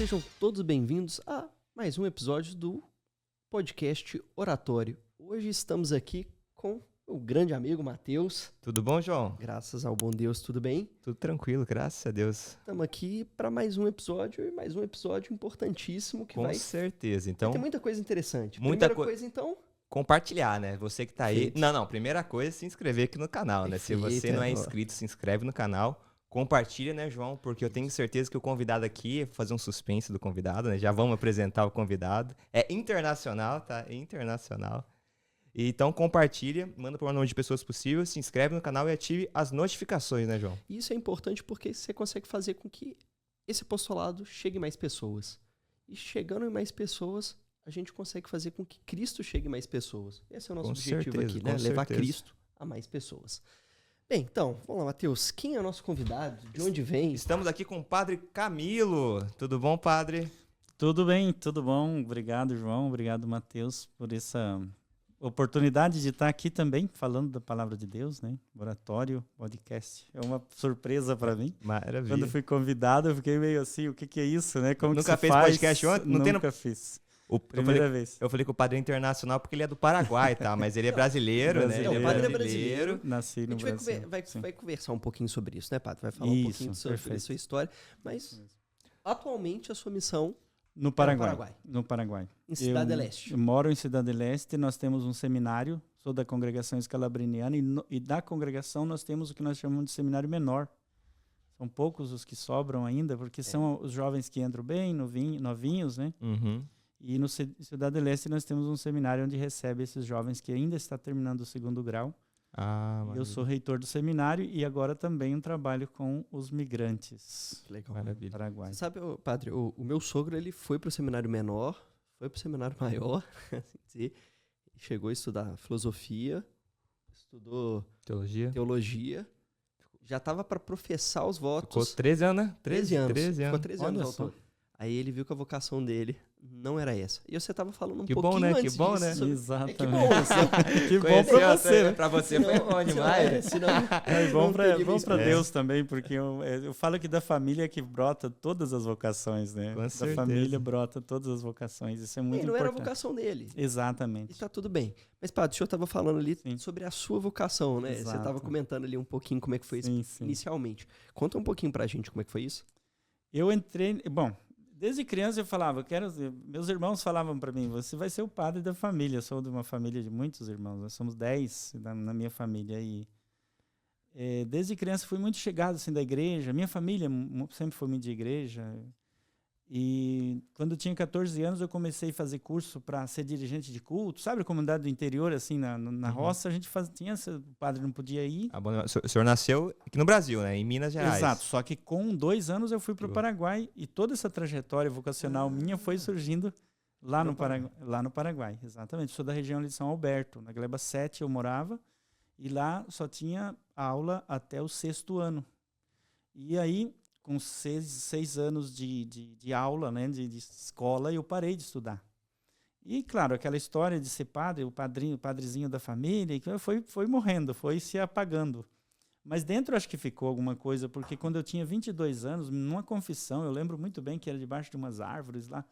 Sejam todos bem-vindos a mais um episódio do podcast Oratório. Hoje estamos aqui com o grande amigo Matheus. Tudo bom, João? Graças ao bom Deus, tudo bem? Tudo tranquilo, graças a Deus. Estamos aqui para mais um episódio, e mais um episódio importantíssimo que Com certeza. Então, vai ter muita coisa interessante. Muita Primeira coisa, então... compartilhar, né? Você que tá aí... Perfeito. Não, primeira coisa é se inscrever aqui no canal, né? Se você não é inscrito, se inscreve no canal. Compartilha, né, João? Porque eu tenho certeza que o convidado aqui, vou fazer um suspense do convidado, né? Já vamos apresentar o convidado. É internacional, tá? É internacional. Então compartilha, manda para o número de pessoas possível, se inscreve no canal e ative as notificações, né, João? Isso é importante porque você consegue fazer com que esse apostolado chegue em mais pessoas. E chegando em mais pessoas, a gente consegue fazer com que Cristo chegue em mais pessoas. Esse é o nosso objetivo aqui, né? Levar Cristo a mais pessoas. Bem, então, vamos lá, Matheus. Quem é o nosso convidado? De onde vem? Estamos aqui com o Padre Camilo. Tudo bom, Padre? Tudo bem, tudo bom. Obrigado, João. Obrigado, Matheus, por essa oportunidade de estar aqui também, falando da Palavra de Deus, né? Oratório, podcast. É uma surpresa para mim. Maravilha. Quando fui convidado, eu fiquei meio assim, o que é isso, né? Como Nunca que se fez faz? podcast ontem? Nunca fiz. Primeira vez. Eu falei que o padre é internacional porque ele é do Paraguai, tá? Mas ele é brasileiro, né? Ele é brasileiro. Nasci no Brasil. A gente vai conversar um pouquinho sobre isso, né, Padre? Vai falar um pouquinho sobre a sua história. Mas, atualmente, a sua missão no Paraguai. No Paraguai. Em Cidade do Leste. Eu moro em Cidade do Leste. Nós temos um seminário. Sou da congregação escalabriniana. E da congregação nós temos o que nós chamamos de seminário menor. São poucos os que sobram ainda, porque são os jovens que entram bem, novinhos, né? Uhum. E no Cidade do Leste nós temos um seminário onde recebe esses jovens que ainda estão terminando o segundo grau. Eu sou reitor do seminário e agora também trabalho com os migrantes. Legal. Maravilha. Paraguai. Você sabe, Padre, o meu sogro ele foi para o seminário menor, foi para o seminário maior, assim dizer, chegou a estudar filosofia, estudou teologia, já estava para professar os votos. Ficou 13 anos, né? 13 anos. 13 anos. Ficou 13 anos ao todo. Aí ele viu que a vocação dele não era essa. E você estava falando um que pouquinho bom, né? antes Que bom, disso. né? Sobre... Exatamente. Que bom. Que bom pra você, né? Pra você foi bom demais. É bom pra Deus também, porque eu falo que da família que brota todas as vocações, né? Com da certeza. família brota todas as vocações. Isso é muito importante. Não era a vocação dele. Exatamente. E tá tudo bem. Mas, Padre, o senhor estava falando ali sobre a sua vocação, né? Exato. Você estava comentando ali um pouquinho como é que foi isso inicialmente. Conta um pouquinho pra gente como é que foi isso. Eu entrei... Bom, desde criança eu falava, meus irmãos falavam para mim, você vai ser o padre da família. Eu sou de uma família de muitos irmãos, nós somos 10 na minha família. E desde criança fui muito chegado assim, da igreja. Minha família sempre foi muito de igreja. E quando eu tinha 14 anos eu comecei a fazer curso para ser dirigente de culto. Sabe a comunidade do interior, assim, na roça, a gente tinha, o padre não podia ir. O senhor nasceu aqui no Brasil, né? Em Minas Gerais. Exato, só que com 2 anos eu fui para o Paraguai e toda essa trajetória vocacional minha foi surgindo lá no Paraguai. Exatamente, sou da região de São Alberto, na Gleba 7 eu morava e lá só tinha aula até o 6º ano. E aí, com 6 anos de aula, né, de escola, eu parei de estudar. E, claro, aquela história de ser padre, o padrezinho da família, foi morrendo, foi se apagando. Mas dentro acho que ficou alguma coisa, porque quando eu tinha 22 anos, numa confissão, eu lembro muito bem que era debaixo de umas árvores lá.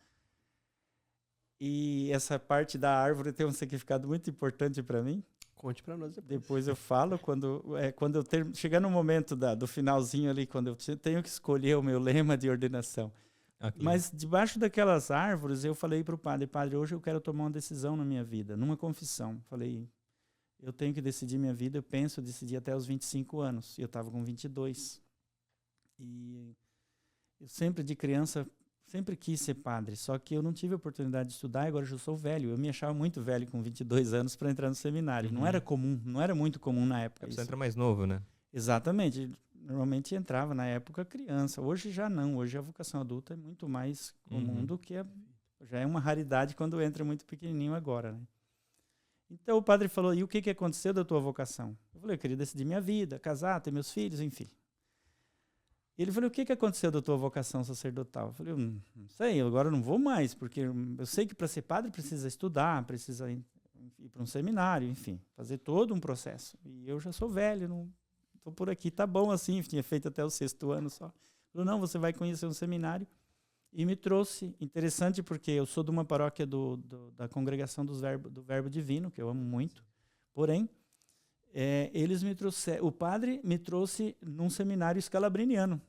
E essa parte da árvore tem um significado muito importante para mim. Conte para nós depois eu falo, quando eu chegar no momento do finalzinho ali, quando eu tenho que escolher o meu lema de ordenação. Okay. Mas debaixo daquelas árvores eu falei para o padre, hoje eu quero tomar uma decisão na minha vida, numa confissão. Falei, eu tenho que decidir minha vida, eu penso decidir até os 25 anos. E eu estava com 22. E eu sempre de criança, sempre quis ser padre, só que eu não tive a oportunidade de estudar e agora eu sou velho. Eu me achava muito velho com 22 anos para entrar no seminário. Não era comum, não era muito comum na época. Você entra mais novo, né? Exatamente. Normalmente entrava na época criança. Hoje já não. Hoje a vocação adulta é muito mais comum do que já é uma raridade quando entra muito pequenininho agora, né? Então o padre falou, e o que aconteceu da tua vocação? Eu falei, eu queria decidir minha vida, casar, ter meus filhos, enfim. Ele falou, o que aconteceu da tua vocação sacerdotal? Eu falei, não sei, agora eu não vou mais, porque eu sei que para ser padre precisa estudar, precisa ir para um seminário, enfim, fazer todo um processo. E eu já sou velho, não estou por aqui, tá bom assim, tinha feito até o 6º ano só. Ele falou, não, você vai conhecer um seminário e me trouxe. Interessante porque eu sou de uma paróquia da Congregação do Verbo Divino, que eu amo muito. Porém, eles me trouxeram, o padre me trouxe num seminário escalabriniano,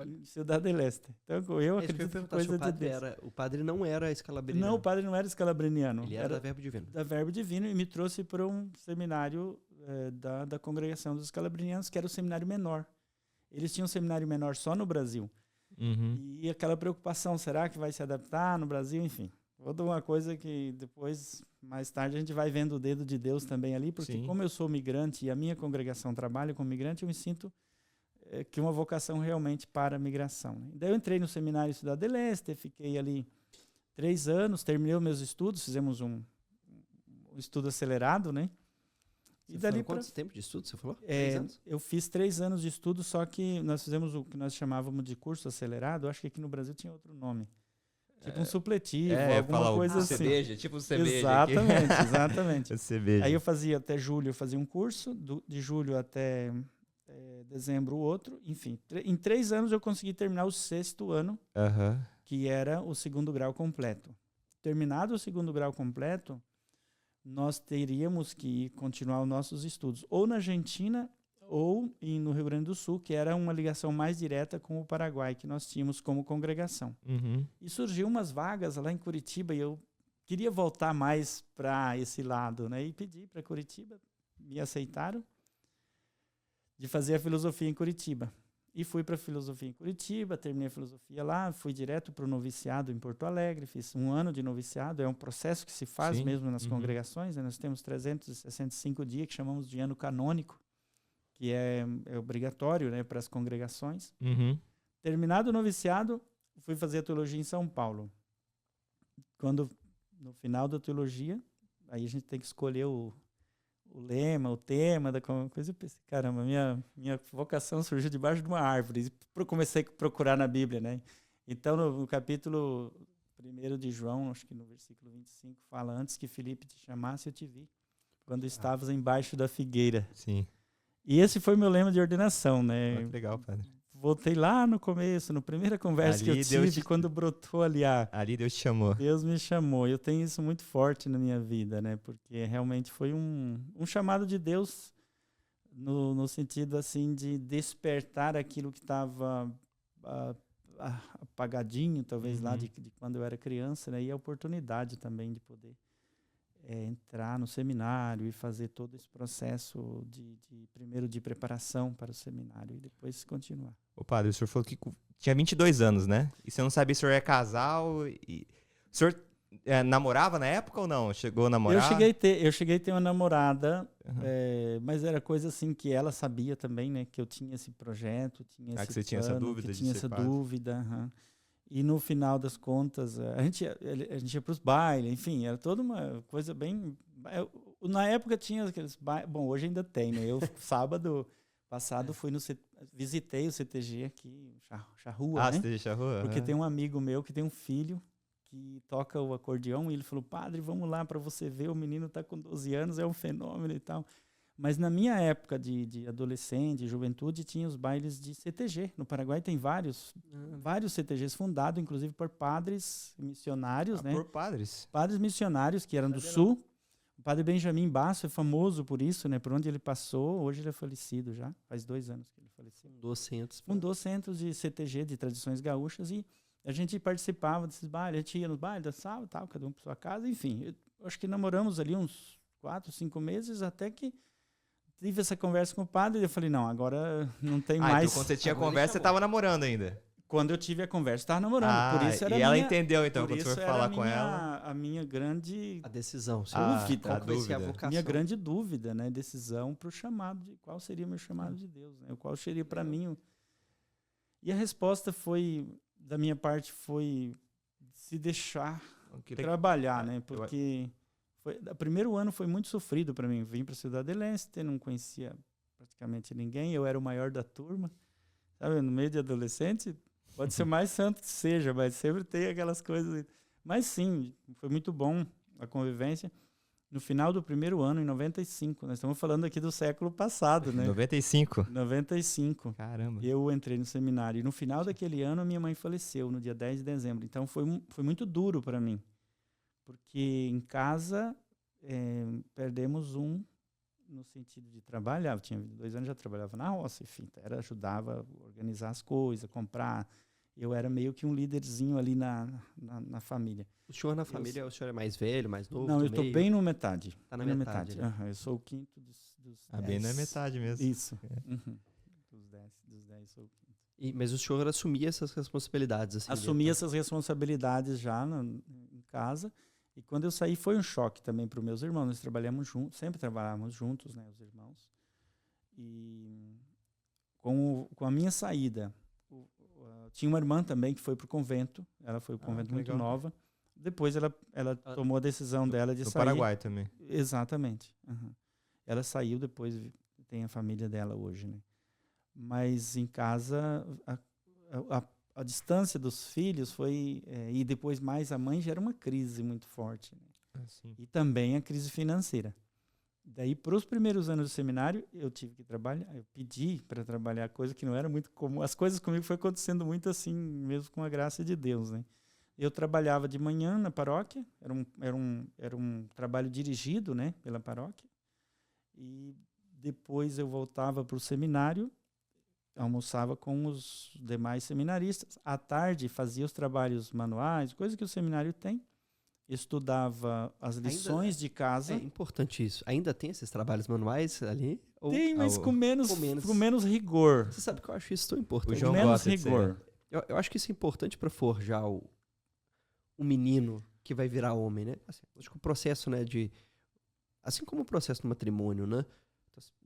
em Cidade del Este. Então, eu acredito que coisa de Deus. O padre não era escalabriniano. Não, o padre não era escalabriniano. Ele era da Verbo Divino. Da Verbo Divino, e me trouxe para um seminário da Congregação dos Escalabrinianos, que era o seminário menor. Eles tinham um seminário menor só no Brasil. Uhum. E aquela preocupação, será que vai se adaptar no Brasil? Enfim, toda uma coisa que depois, mais tarde, a gente vai vendo o dedo de Deus também ali, porque como eu sou migrante e a minha congregação trabalha com migrante, eu me sinto que uma vocação realmente para a migração. Né? Daí eu entrei no seminário Cidade del Este, fiquei ali 3 anos, terminei os meus estudos, fizemos um estudo acelerado, né? E dali quanto tempo de estudo você falou? 3 anos? Eu fiz 3 anos de estudo, só que nós fizemos o que nós chamávamos de curso acelerado. Eu acho que aqui no Brasil tinha outro nome. Tipo um supletivo, alguma coisa assim. Cerveja, tipo cerveja. Exatamente, aqui. exatamente. Cerveja. Aí eu fazia até julho, eu fazia um curso, de julho até dezembro o outro. Enfim, em 3 anos eu consegui terminar o 6º ano, que era o 2º grau completo. Terminado o 2º grau completo, nós teríamos que continuar os nossos estudos ou na Argentina ou no Rio Grande do Sul, que era uma ligação mais direta com o Paraguai, que nós tínhamos como congregação. E surgiu umas vagas lá em Curitiba e eu queria voltar mais para esse lado, né? E pedi para Curitiba, me aceitaram, de fazer a filosofia em Curitiba. E fui para a filosofia em Curitiba, terminei a filosofia lá, fui direto para o noviciado em Porto Alegre, fiz 1 ano de noviciado, é um processo que se faz mesmo nas congregações, né? Nós temos 365 dias que chamamos de ano canônico, que é obrigatório, né, para as congregações. Terminado o noviciado, fui fazer a teologia em São Paulo. Quando, no final da teologia, aí a gente tem que escolher o lema, o tema da coisa. Eu pensei, caramba, minha vocação surgiu debaixo de uma árvore. E comecei a procurar na Bíblia, né? Então, no capítulo 1 de João, acho que no versículo 25, fala: antes que Filipe te chamasse, eu te vi, quando estavas embaixo da figueira. Sim. E esse foi meu lema de ordenação, né? Muito legal, padre. Voltei lá no começo, na primeira conversa ali que eu tive, quando brotou ali. Ali Deus te chamou. Deus me chamou. Eu tenho isso muito forte na minha vida, né? Porque realmente foi um chamado de Deus no sentido, assim, de despertar aquilo que estava apagadinho, talvez, lá de quando eu era criança, né? E a oportunidade também de poder entrar no seminário e fazer todo esse processo primeiro de preparação para o seminário e depois continuar. Ô padre, o senhor falou que tinha 22 anos, né? E você não sabia se o senhor é casal e... O senhor namorava na época ou não? Chegou a namorar? Eu cheguei a ter uma namorada, mas era coisa assim que ela sabia também, né? Que eu tinha esse projeto, tinha esse que você tinha essa dúvida de tinha ser essa padre. Dúvida, E no final das contas, a gente ia para os bailes, enfim, era toda uma coisa bem... Na época tinha aqueles bailes... Bom, hoje ainda tem, né? Eu, sábado passado, visitei o CTG aqui, Charrua, né? CTG Charrua. Porque tem um amigo meu que tem um filho que toca o acordeão e ele falou: padre, vamos lá para você ver, o menino está com 12 anos, é um fenômeno e tal. Mas na minha época de adolescente, de juventude, tinha os bailes de CTG. No Paraguai tem vários CTGs fundados, inclusive por padres missionários, né? Por padres? Padres missionários que eram do Sul. O padre Benjamin Basso é famoso por isso, né? Por onde ele passou. Hoje ele é falecido já. Faz 2 anos que ele faleceu. Fundou centros de CTG, de tradições gaúchas, e a gente participava desses bailes. A gente ia nos bailes, dançava, tal, cada um para sua casa. Enfim, eu acho que namoramos ali uns 4, 5 meses, até que tive essa conversa com o padre e eu falei: não, agora não tem mais. Então quando você tinha conversa, você estava namorando ainda? Quando eu tive a conversa, estava namorando. Por isso era ela entendeu, então, quando você foi falar com ela? A minha grande... A decisão. Dúvida. A dúvida. Minha grande dúvida, né? Decisão para o chamado. Qual seria o meu chamado de Deus? Né? Qual seria para mim? E a resposta foi, da minha parte, foi se deixar trabalhar, né? Porque... o primeiro ano foi muito sofrido para mim. Vim para a Cidade del Este, não conhecia praticamente ninguém. Eu era o maior da turma. Sabe, no meio de adolescente, pode ser o mais santo que seja, mas sempre tem aquelas coisas. Mas sim, foi muito bom a convivência. No final do primeiro ano, em 95. Nós estamos falando aqui do século passado, né? 95? 95. Caramba. Eu entrei no seminário. E no final daquele ano, minha mãe faleceu, no dia 10 de dezembro. Então, foi muito duro para mim. Porque em casa, perdemos no sentido de trabalhar. Eu tinha 2 anos, já trabalhava na roça, enfim. Ajudava a organizar as coisas, comprar. Eu era meio que um líderzinho ali na família. O senhor na família, o senhor é mais velho, mais novo? Não, eu estou bem no metade. Está na metade. Né? Eu sou o quinto dos 10. Bem na metade mesmo. Isso. Uhum. Dos 10 sou o quinto. Mas o senhor assumia essas responsabilidades? Assim, assumia essas responsabilidades já em casa. E quando eu saí, foi um choque também para os meus irmãos. Nós trabalhamos juntos, sempre trabalhávamos juntos, né, os irmãos. E com a minha saída, tinha uma irmã também que foi para o convento. Ela foi para o convento muito nova. Depois ela tomou a decisão dela de sair. No Paraguai também. Exatamente. Uhum. Ela saiu, depois tem a família dela hoje, né? Mas em casa, a distância dos filhos foi... e depois mais a mãe gera uma crise muito forte. Né? E também a crise financeira. Daí, para os primeiros anos do seminário, eu tive que trabalhar. Eu pedi para trabalhar, coisa que não era muito comum. As coisas comigo foi acontecendo muito assim, mesmo com a graça de Deus, né? Eu trabalhava de manhã na paróquia. Era um trabalho dirigido, né, pela paróquia. E depois eu voltava para o seminário, almoçava com os demais seminaristas. À tarde, fazia os trabalhos manuais, coisa que o seminário tem. Estudava as lições de casa. É importante isso. Ainda tem esses trabalhos manuais ali? Tem, mas com menos rigor. Você sabe que eu acho isso tão importante. Com menos rigor. Eu acho que isso é importante para forjar o menino que vai virar homem, né? Assim, acho que o processo, né, assim como o processo do matrimônio, né?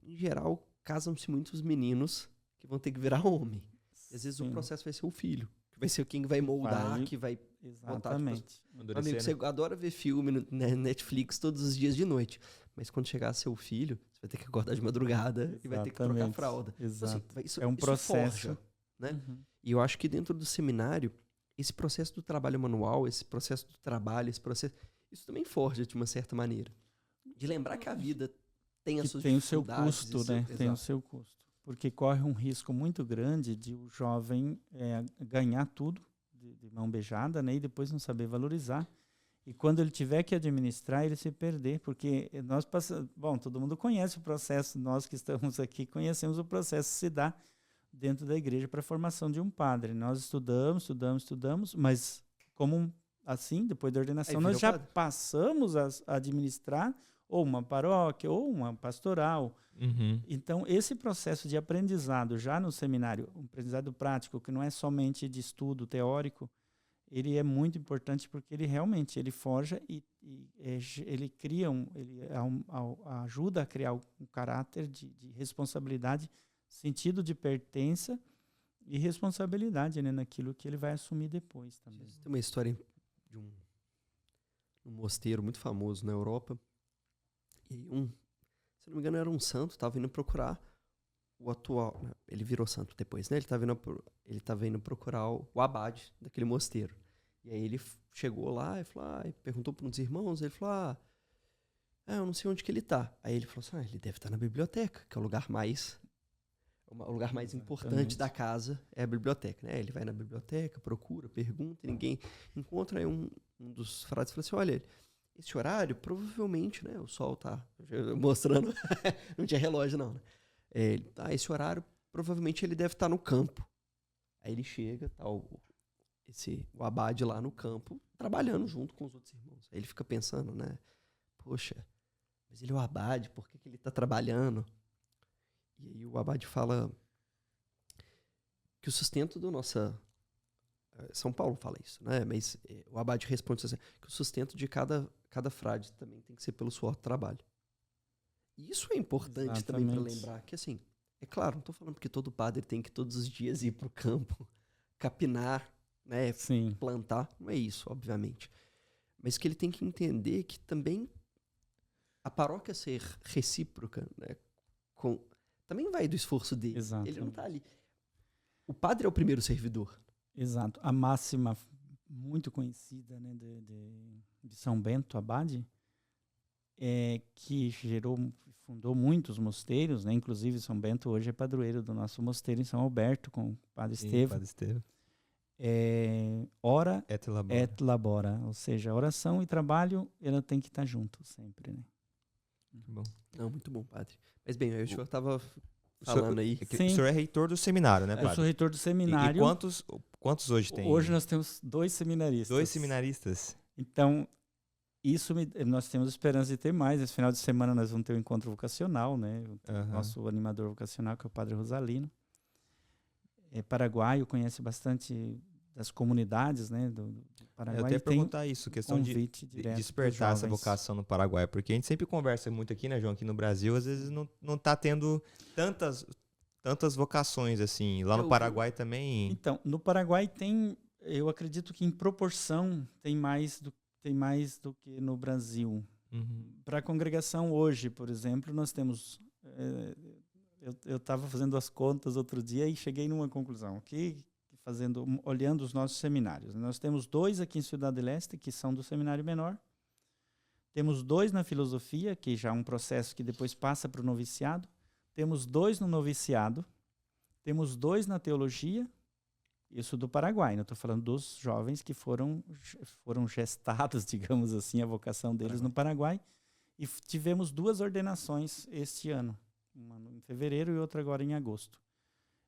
Em geral, casam-se muitos meninos que vão ter que virar homem. E às vezes o processo vai ser o filho, que vai ser quem vai moldar, que vai... Exatamente. Botar, amigo, você adora ver filme no Netflix todos os dias de noite, mas quando chegar seu filho, você vai ter que acordar de madrugada. Exatamente. E vai ter que trocar a fralda. Exato. Então, assim, é um processo. Forja, né? E eu acho que dentro do seminário, esse processo do trabalho manual, esse processo do trabalho, isso também forja de uma certa maneira. De lembrar que a vida tem as suas dificuldades. Tem o seu custo, né? Tem o seu custo. Porque corre um risco muito grande de o jovem ganhar tudo de mão beijada, né? E depois não saber valorizar. E quando ele tiver que administrar, ele se perder. Porque nós passamos... Bom, todo mundo conhece o processo, nós que estamos aqui conhecemos o processo que se dá dentro da igreja para a formação de um padre. Nós estudamos, mas como assim, depois da ordenação, nós já passamos a administrar ou uma paróquia ou uma pastoral. Então, esse processo de aprendizado já no seminário, um aprendizado prático, que não é somente de estudo teórico, ele é muito importante porque ele realmente forja e ele cria ajuda a criar um caráter de responsabilidade, sentido de pertença e responsabilidade, né, naquilo que ele vai assumir depois também. Tem uma história de um mosteiro muito famoso na Europa. E se não me engano, era um santo, estava indo procurar o atual... Ele virou santo depois, né? Ele estava indo procurar o abade daquele mosteiro. E aí ele chegou lá e falou, perguntou para uns irmãos, ele falou, eu não sei onde que ele está. Aí ele falou assim, ele deve estar na biblioteca, que é o lugar mais importante da casa, é a biblioteca, né? Ele vai na biblioteca, procura, pergunta, ninguém encontra. Aí um dos frades falou assim, olha, esse horário, provavelmente, né? O sol tá mostrando, não tinha relógio não, né? Esse horário, provavelmente ele deve estar no campo. Aí ele chega, tá o abade lá no campo, trabalhando junto com os outros irmãos. Aí ele fica pensando, né? Poxa, mas ele é o abade, por que ele está trabalhando? E aí o abade fala que o sustento do nossa... São Paulo fala isso, né? Mas o abade responde assim, que o sustento de cada frade também tem que ser pelo suor do trabalho. E isso é importante também para lembrar que, assim, é claro, não estou falando porque todo padre tem que todos os dias ir para o campo, capinar, né? Sim. Plantar. Não é isso, obviamente. Mas que ele tem que entender que também a paróquia ser recíproca, né? Também vai do esforço dele. Exatamente. Ele não está ali. O padre é o primeiro servidor. Exato. A máxima muito conhecida, né, de São Bento Abade que fundou muitos mosteiros, né? Inclusive São Bento hoje é padroeiro do nosso mosteiro em São Alberto, com o Padre Estevão. Padre Estevão. Ora et labora, ou seja, oração e trabalho, ela tem que estar junto sempre, né? Bom. Não, muito bom, padre. Mas bem, o senhor estava falando aí. O senhor é reitor do seminário, né, padre? Eu sou reitor do seminário. E quantos hoje tem? Hoje nós temos 2 seminaristas. 2 seminaristas. Então, nós temos esperança de ter mais. Esse final de semana nós vamos ter um encontro vocacional, né? O nosso animador vocacional, que é o Padre Rosalino. É paraguaio, conhece bastante das comunidades, né, do Paraguai. Eu até perguntar isso, questão de despertar essa vocação no Paraguai, porque a gente sempre conversa muito aqui, né, João, aqui no Brasil, às vezes não tá tendo tantas vocações, assim. Lá no Paraguai também... Então, no Paraguai eu acredito que em proporção tem mais do que no Brasil. Para a congregação hoje, por exemplo, nós temos... Eu estava fazendo as contas outro dia e cheguei numa conclusão. Olhando os nossos seminários. Nós temos 2 aqui em Ciudad del Este, que são do seminário menor. Temos 2 na filosofia, que já é um processo que depois passa para o noviciado. Temos 2 no noviciado. Temos 2 na teologia. Isso do Paraguai. Eu estou falando dos jovens que foram gestados, digamos assim, a vocação deles no Paraguai. E tivemos 2 ordenações este ano. Uma em fevereiro e outra agora em agosto.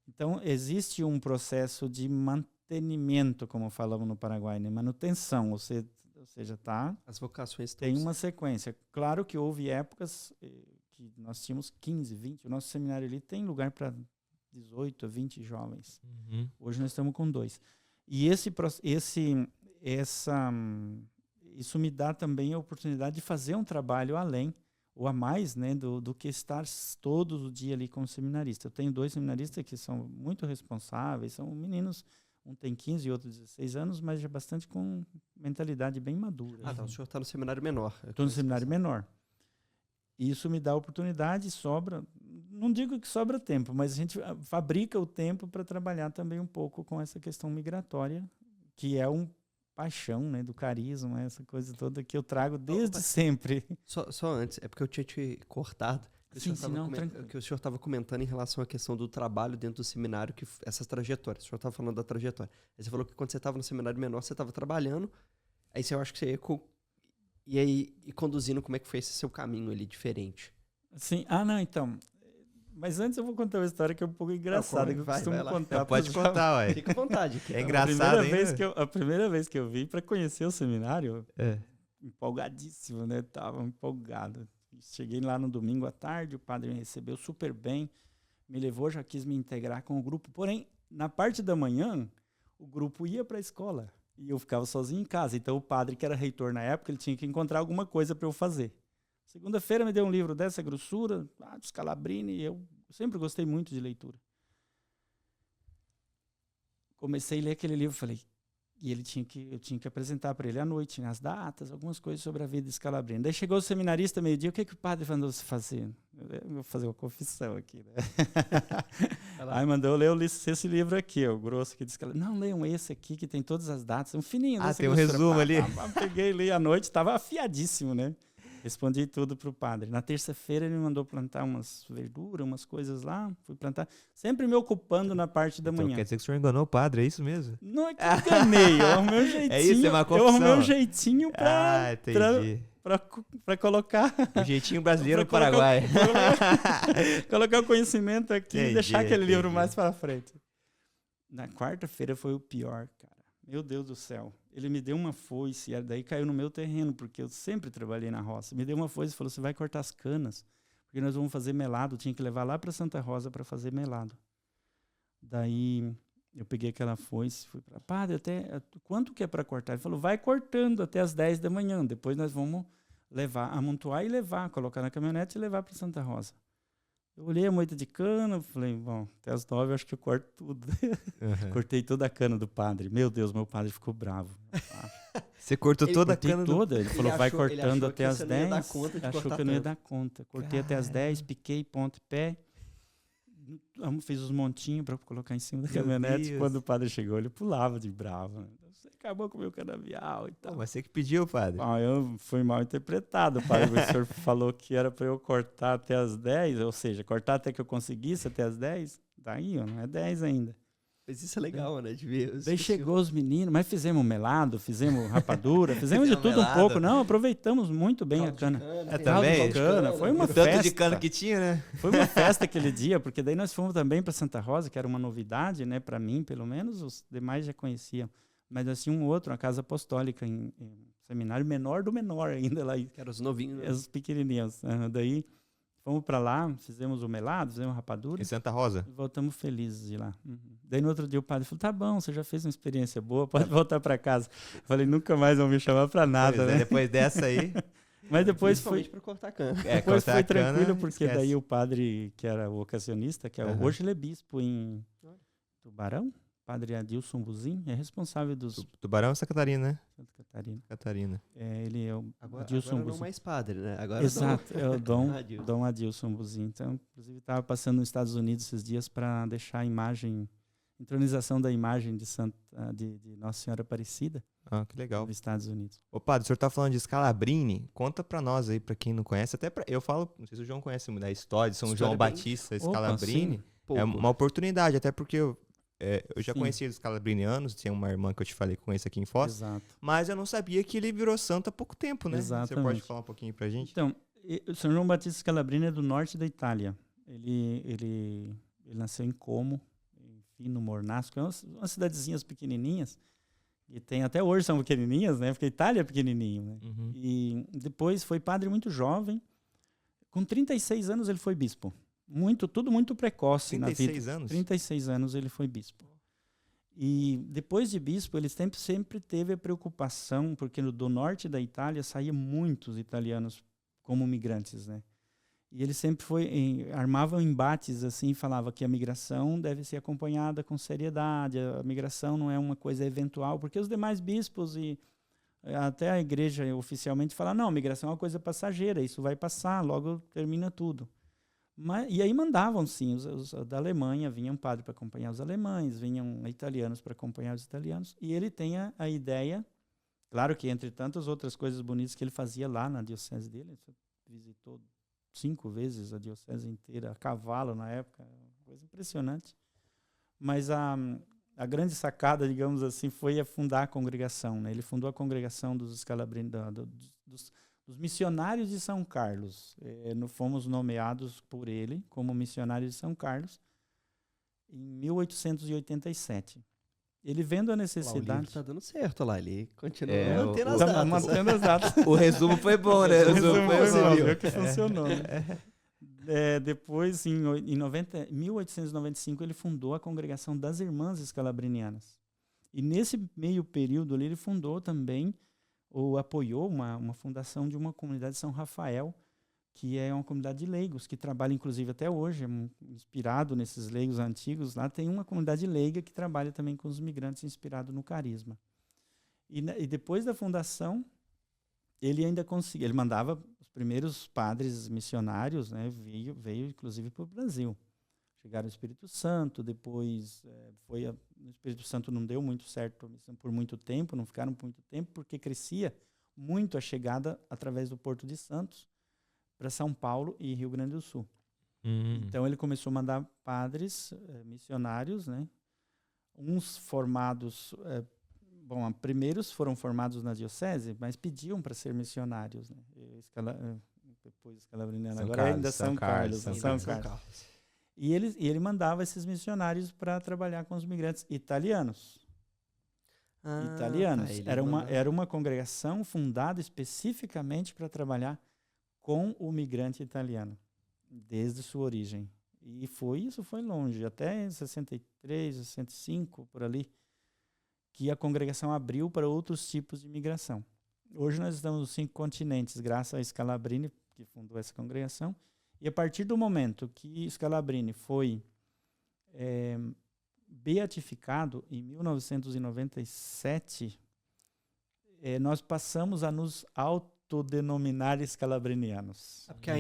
Então, existe um processo de mantenimento, como falamos no Paraguai, né? Manutenção, ou seja, as vocações tem uma sequência. Claro que houve épocas que nós tínhamos 15, 20, o nosso seminário ali tem lugar para 18 a 20 jovens. Hoje nós estamos com 2. E isso me dá também a oportunidade de fazer um trabalho além ou a mais, né, do que estar todo o dia ali como seminarista. Eu tenho 2 seminaristas que são muito responsáveis, são meninos, um tem 15 e outro 16 anos, mas já bastante com mentalidade bem madura. Então o senhor está no seminário menor. Estou no seminário menor. Isso me dá oportunidade, não digo que sobra tempo, mas a gente fabrica o tempo para trabalhar também um pouco com essa questão migratória, que é paixão, né, do carisma, essa coisa toda que eu trago desde sempre. Só antes, é porque eu tinha te cortado. Que o senhor estava comentando em relação à questão do trabalho dentro do seminário, essas trajetórias. O senhor estava falando da trajetória. Aí você falou que quando você estava no seminário menor, você estava trabalhando, aí eu acho que você ia conduzindo como é que foi esse seu caminho ali, diferente. Sim, não, então... Mas antes eu vou contar uma história que é um pouco engraçada, que eu costumo contar. Pode contar, ué. Fica à vontade. É engraçado a primeira vez que eu vim para conhecer o seminário, empolgadíssimo, né? Tava empolgado. Cheguei lá no domingo à tarde, o padre me recebeu super bem, me levou, já quis me integrar com o grupo. Porém, na parte da manhã, o grupo ia para a escola e eu ficava sozinho em casa. Então o padre, que era reitor na época, ele tinha que encontrar alguma coisa para eu fazer. Segunda-feira me deu um livro dessa grossura, do Scalabrini, e eu sempre gostei muito de leitura. Comecei a ler aquele livro, falei, e eu tinha que apresentar para ele à noite, né, as datas, algumas coisas sobre a vida de Scalabrini. Daí chegou o seminarista meio-dia, o que o padre mandou você fazer? Eu vou fazer uma confissão aqui, né? Aí mandou eu ler esse livro aqui, o grosso aqui de Scalabrini. Não, leiam esse aqui, que tem todas as datas, um fininho. Tem um resumo ali. Peguei, li à noite, estava afiadíssimo, né? Respondi tudo para o padre. Na terça-feira ele me mandou plantar umas verduras, umas coisas lá. Fui plantar, sempre me ocupando na parte da manhã. Quer dizer que o senhor enganou o padre, é isso mesmo? Não é que enganei, eu arrumei um jeitinho. É isso, é uma confissão. Eu arrumei um jeitinho para colocar... O jeitinho brasileiro no Paraguai. Colocar o conhecimento aqui e deixar aquele livro mais para frente. Na quarta-feira foi o pior, cara. Meu Deus do céu. Ele me deu uma foice, e daí caiu no meu terreno, porque eu sempre trabalhei na roça. Me deu uma foice e falou, você vai cortar as canas, porque nós vamos fazer melado. Tinha que levar lá para Santa Rosa para fazer melado. Daí eu peguei aquela foice, fui para padre, quanto que é para cortar? Ele falou, vai cortando até as 10 da manhã, depois nós vamos amontoar e colocar na caminhonete e levar para Santa Rosa. Eu olhei a moita de cana, falei, bom, até as 9 eu acho que eu corto tudo. Cortei toda a cana do padre. Meu Deus, meu padre ficou bravo. Você cortou toda a cana? Toda. Ele falou, vai cortando até as 10. Achou que eu não ia dar conta. Cortei até as 10, piquei ponto e pé. Fiz os montinhos para colocar em cima da caminhonete. Quando o padre chegou, ele pulava de bravo. acabou com o meu canavial e tal. Você que pediu, padre. Eu fui mal interpretado, padre. O senhor falou que era para eu cortar até as 10, ou seja, cortar até que eu conseguisse até as 10. Daí, não é 10 ainda. Mas isso é legal, né? De ver. Daí chegou os meninos, mas fizemos melado, fizemos rapadura, fizemos de tudo um pouco. Não, aproveitamos muito bem a cana. Também? De cana. Foi uma festa. Tanto de cana que tinha, né? Foi uma festa aquele dia, porque daí nós fomos também para Santa Rosa, que era uma novidade, né? Para mim, pelo menos, os demais já conheciam. Mas nós tínhamos uma casa apostólica em seminário menor do menor ainda lá. Que eram os novinhos, né? Os pequenininhos. Daí fomos para lá, fizemos o melado, fizemos rapadura. Em Santa Rosa? E voltamos felizes de lá. Daí no outro dia o padre falou, tá bom, você já fez uma experiência boa, pode voltar para casa. Eu falei, nunca mais vão me chamar para nada, né? Depois dessa aí... Mas depois foi para cortar cana. Depois foi tranquilo, cana, porque esquece. daí o padre, que era o occasionista, que hoje ele é bispo em Tubarão, padre Adilson Buzin, é responsável dos... Tubarão é Santa Catarina, né? Santa Catarina. Catarina. Ele é o agora Adilson não Buzin. mais padre, né? Agora exato, é o Dom Adilson Buzin. Então, inclusive, estava passando nos Estados Unidos esses dias para deixar a imagem, entronização da imagem de Nossa Senhora Aparecida. Ah, que legal. Nos Estados Unidos. Ô, padre, o senhor tá falando de Scalabrini, conta pra nós aí, pra quem não conhece, eu falo, não sei se o João conhece da história de São João Batista Scalabrini. É uma oportunidade, até porque eu já conhecia os scalabrinianos, tinha uma irmã que eu te falei que conheço aqui em Foz, exato. Mas eu não sabia que ele virou santo há pouco tempo, né? Exatamente. Você pode falar um pouquinho pra gente? Então, o São João Batista Scalabrini é do norte da Itália. Ele nasceu em Como, em Fino Mornasco, umas cidadezinhas pequenininhas, e tem até hoje são pequenininhas, né? Porque a Itália é pequenininho, né? Uhum. E depois foi padre muito jovem. Com 36 anos ele foi bispo. Tudo muito precoce 36 na vida. anos? 36 anos ele foi bispo. E depois de bispo, ele sempre teve a preocupação, porque do norte da Itália saíam muitos italianos como migrantes, né? E ele sempre armava embates assim, falava que a migração deve ser acompanhada com seriedade, a migração não é uma coisa eventual, porque os demais bispos e até a igreja oficialmente falam, não, a migração é uma coisa passageira, isso vai passar, logo termina tudo. E aí mandavam, sim, os da Alemanha, vinham padre para acompanhar os alemães, vinham italianos para acompanhar os italianos, e ele tem a ideia, claro que entre tantas outras coisas bonitas que ele fazia lá na diocese dele, ele visitou 5 vezes a diocese inteira, a cavalo na época, coisa impressionante. Mas a grande sacada, digamos assim, foi fundar a congregação, né? Ele fundou a congregação dos Scalabrini, dos missionários de São Carlos. Fomos nomeados por ele como missionários de São Carlos em 1887. Ele vendo a necessidade... O livro tá dando certo lá, ele continua mantendo as datas. O resumo foi bom, né? O resumo foi bom, viu que funcionou. Né? Depois, em 1895, ele fundou a Congregação das Irmãs Scalabrinianas. E nesse meio período ali, ele fundou também, ou apoiou uma fundação de uma comunidade de São Rafael, que é uma comunidade de leigos, que trabalha inclusive até hoje, inspirado nesses leigos antigos. Lá tem uma comunidade leiga que trabalha também com os migrantes, inspirado no carisma. E depois da fundação, ele ainda conseguiu, ele mandava os primeiros padres missionários, né, veio inclusive para o Brasil. Chegaram ao Espírito Santo, depois o Espírito Santo não deu muito certo a missão por muito tempo, não ficaram por muito tempo, porque crescia muito a chegada através do Porto de Santos para São Paulo e Rio Grande do Sul. Então ele começou a mandar padres missionários, né? Uns formados, primeiros foram formados na diocese, mas pediam para ser missionários, né? Depois Scalabriniano, agora ainda São Carlos. E ele mandava esses missionários para trabalhar com os migrantes italianos. Era uma congregação fundada especificamente para trabalhar com o migrante italiano, desde sua origem. E isso foi longe, até 63, 65, por ali, que a congregação abriu para outros tipos de imigração. Hoje nós estamos nos 5 continentes, graças a Scalabrini, que fundou essa congregação. E a partir do momento que Scalabrini foi beatificado, em 1997, nós passamos a nos autodenominar escalabrinianos. Porque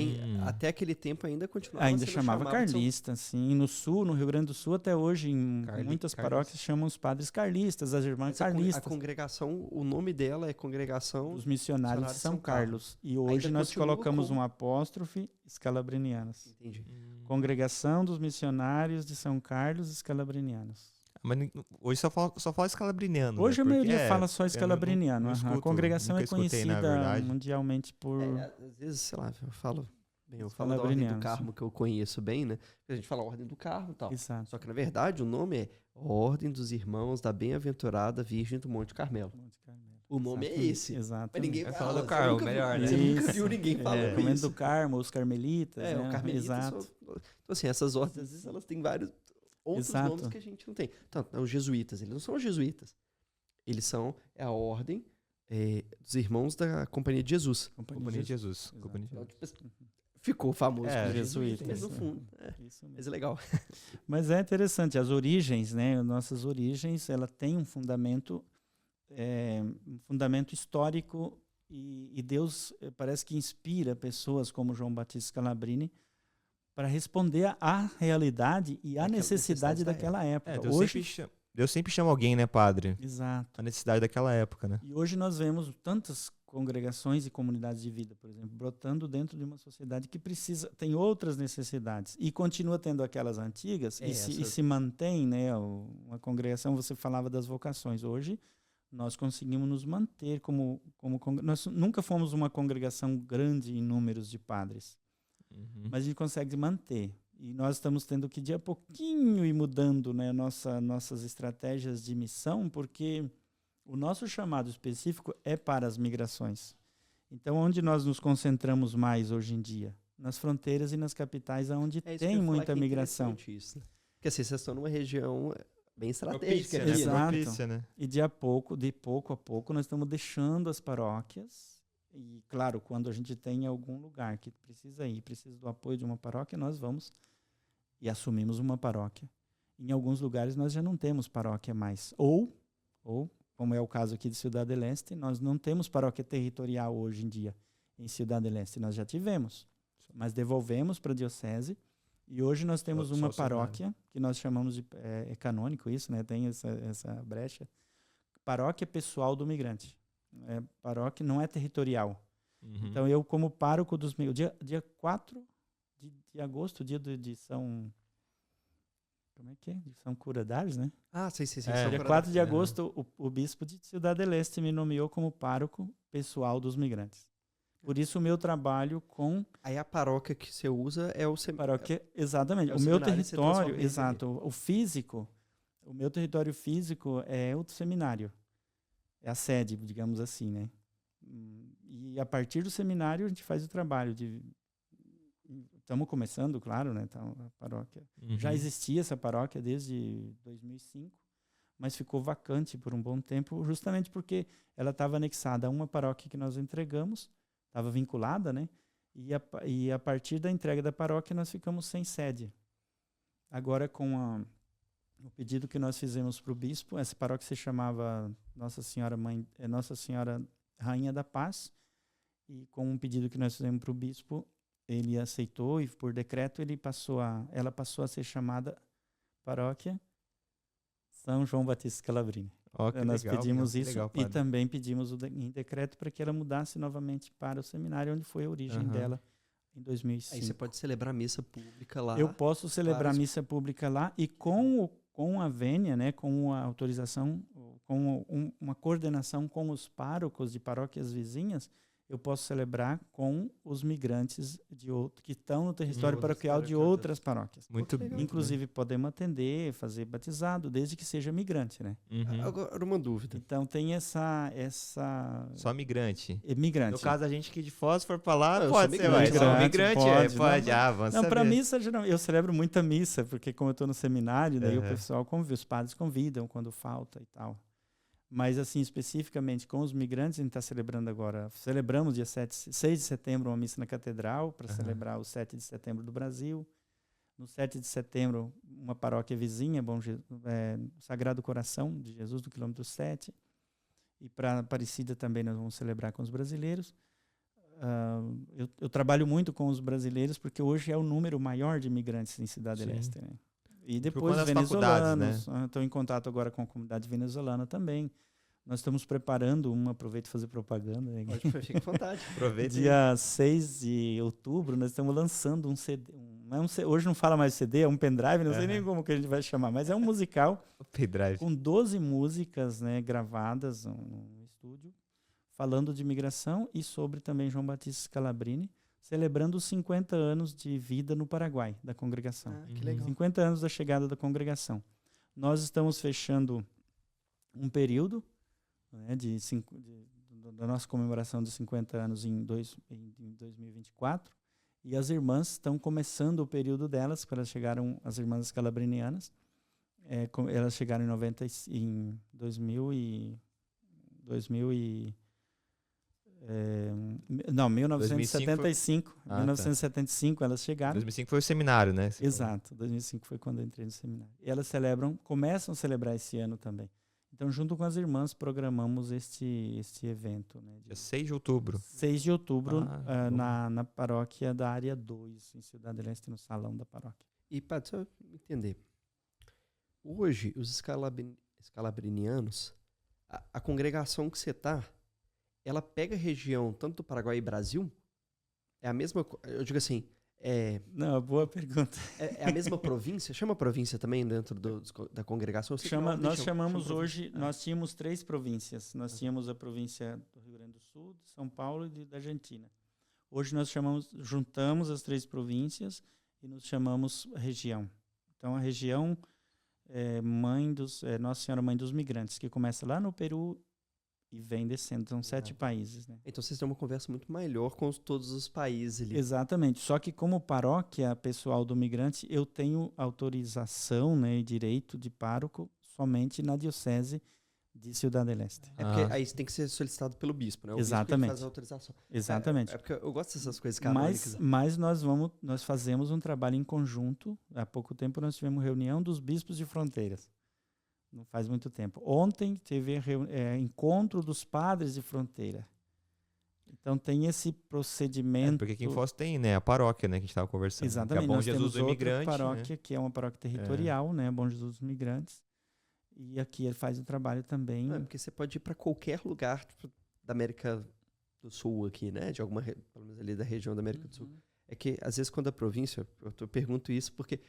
até aquele tempo ainda continuava ainda chamava carlista, sim. No sul, no Rio Grande do Sul, até hoje, em muitas paróquias chamam os padres carlistas, as irmãs carlistas. A congregação, o nome dela é Congregação dos Missionários de São Carlos. E hoje ainda nós colocamos um apóstrofe, escalabrinianos. Entendi. Congregação dos Missionários de São Carlos, escalabrinianos. Mas hoje só fala escalabriniano. Hoje, né? a maioria fala só escalabriniano. A congregação é conhecida mundialmente por... às vezes, sei lá, eu falo da Ordem do Carmo, que eu conheço bem, né? A gente fala Ordem do Carmo e tal. Exato. Só que, na verdade, o nome é Ordem dos Irmãos da Bem-aventurada Virgem do Monte Carmelo. O nome é esse. Exato. Mas ninguém fala do Carmo, melhor, né? Você nunca viu ninguém falando isso. isso. do Carmo, os carmelitas. É, né? o carmelita. Exato. Então, assim, essas ordens, às vezes, elas têm vários outros nomes que a gente não tem. Então, os jesuítas, eles não são os jesuítas. Eles são a ordem dos irmãos da Companhia de Jesus. Companhia de Jesus. Então, tipo, ficou famoso com jesuítas. Mas no fundo, mas é legal. Mas é interessante, as origens, né? Nossas origens, ela tem um fundamento histórico e Deus parece que inspira pessoas como João Batista Scalabrini para responder à realidade e à necessidade daquela época. Deus sempre chama alguém, né, padre? Exato. A necessidade daquela época, né? E hoje nós vemos tantas congregações e comunidades de vida, por exemplo, brotando dentro de uma sociedade que tem outras necessidades e continua tendo aquelas antigas e se mantém, né? Uma congregação, você falava das vocações. Hoje nós conseguimos nos manter como nós nunca fomos uma congregação grande em números de padres. Mas a gente consegue manter. E nós estamos tendo que, de a pouquinho, ir mudando, né, nossas estratégias de missão, porque o nosso chamado específico é para as migrações. Então, onde nós nos concentramos mais hoje em dia? Nas fronteiras e nas capitais, onde tem muita migração. Isso, né? Porque assim, vocês estão numa região bem estratégica. Exato. Né? E de pouco a pouco, nós estamos deixando as paróquias. E, claro, quando a gente tem algum lugar que precisa do apoio de uma paróquia, nós vamos e assumimos uma paróquia. Em alguns lugares, nós já não temos paróquia mais. Ou como é o caso aqui de Ciudad del Este, nós não temos paróquia territorial hoje em dia em Ciudad del Este. Nós já tivemos, mas devolvemos para a diocese. E hoje nós temos uma paróquia, que nós chamamos de... É canônico isso, né? Tem essa brecha. Paróquia pessoal do migrante. Paróquia não é territorial. Então, eu, como pároco dos migrantes, dia 4 de agosto, dia de São... Como é que é? De São Curadares, né? Sim. Dia 4 de agosto, o bispo de Ciudad del Este me nomeou como pároco pessoal dos migrantes. Por isso, o meu trabalho com... Aí a paróquia que você usa é o seminário. Exatamente. O meu território, exato. O físico, o meu território físico é o seminário. É a sede, digamos assim, né? E a partir do seminário a gente faz o trabalho de... Estamos começando, claro, né? Então, a paróquia... Já existia essa paróquia desde 2005, mas ficou vacante por um bom tempo, justamente porque ela estava anexada a uma paróquia que nós entregamos, estava vinculada, né? E a partir da entrega da paróquia nós ficamos sem sede. Agora, com o pedido que nós fizemos para o bispo, essa paróquia se chamava Nossa Senhora Rainha da Paz, e com um pedido que nós fizemos para o bispo, ele aceitou e por decreto ela passou a ser chamada Paróquia São João Batista Scalabrini. Nós pedimos isso e também pedimos em decreto para que ela mudasse novamente para o seminário onde foi a origem dela em 2005. Aí você pode celebrar missa pública lá. Eu posso celebrar missa pública lá e com a vênia, né, com a autorização, com uma coordenação com os párocos de paróquias vizinhas, eu posso celebrar com os migrantes que estão no território paroquial de outras paróquias. Muito legal. Inclusive, podemos atender, fazer batizado, desde que seja migrante, né? Agora, uma dúvida. Então, tem essa... Só migrante? Migrante. No caso, a gente que de Foz for para lá, pode ser, mas migrante pode. Vamos saber. Para missa, eu celebro muita missa, porque como eu estou no seminário, daí o pessoal convida, os padres convidam quando falta e tal. Mas, assim, especificamente com os migrantes, a gente está celebrando agora. Celebramos dia 6 de setembro uma missa na Catedral, para celebrar o 7 de setembro do Brasil. No 7 de setembro, uma paróquia vizinha, Sagrado Coração de Jesus, do quilômetro 7. E para Aparecida também nós vamos celebrar com os brasileiros. eu trabalho muito com os brasileiros porque hoje é o número maior de imigrantes em Cidade del Este, né? E depois venezuelanos. Né? Estou em contato agora com a comunidade venezuelana também. Nós estamos preparando aproveito fazer propaganda. Né? Fique à vontade. Dia 6 de outubro, nós estamos lançando um CD. Hoje não fala mais CD, é um pendrive, não sei nem como que a gente vai chamar, mas é um musical com 12 músicas, né, gravadas no estúdio, falando de imigração e sobre também João Batista Scalabrini, celebrando os 50 anos de vida no Paraguai, da congregação. Que legal. 50 anos da chegada da congregação. Nós estamos fechando um período, né, da nossa comemoração de 50 anos em 2024, e as irmãs estão começando o período delas, porque elas chegaram, as irmãs scalabrinianas, elas chegaram em 1975. 1975 elas chegaram. 2005 foi o seminário, né? Exato, 2005 foi quando eu entrei no seminário. E elas começam a celebrar esse ano também. Então, junto com as irmãs, programamos este evento. Né, dia 6 de outubro. 6 de outubro, na paróquia da Área 2, em Cidade del Este, no salão da paróquia. E, Padre, só entender. Hoje, os scalabrinianos, a congregação que você está, ela pega a região tanto do Paraguai e Brasil? É a mesma... Eu digo assim... Não, boa pergunta. É a mesma província? Chama província também dentro da congregação? Nós chamamos hoje... Nós tínhamos 3 províncias. Nós tínhamos a província do Rio Grande do Sul, de São Paulo e da Argentina. Hoje nós juntamos as 3 províncias e nos chamamos região. Então, a região Nossa Senhora Mãe dos Migrantes, que começa lá no Peru e vem descendo. São 7 países. Né? Então vocês têm uma conversa muito melhor com todos os países ali. Exatamente. Só que como paróquia pessoal do migrante, eu tenho autorização, né, e direito de pároco somente na diocese de Ciudad del Este. Porque aí tem que ser solicitado pelo bispo, né? O Exatamente. bispo que faz a autorização. Exatamente. Porque eu gosto dessas coisas canônicas. Mas nós fazemos um trabalho em conjunto. Há pouco tempo nós tivemos reunião dos bispos de fronteiras. Não faz muito tempo. Ontem teve encontro dos padres de fronteira. Então tem esse procedimento. Porque aqui em Foz tem, né, a paróquia, né, que a gente estava conversando. Exatamente. Que é Bom nós Jesus do Imigrante. Paróquia, né? Que é uma paróquia territorial, né, Bom Jesus dos Imigrantes. E aqui ele faz o trabalho também. Porque você pode ir para qualquer lugar da América do Sul aqui, né? De alguma, pelo menos ali da região da América do Sul. É que às vezes quando a província, eu pergunto isso porque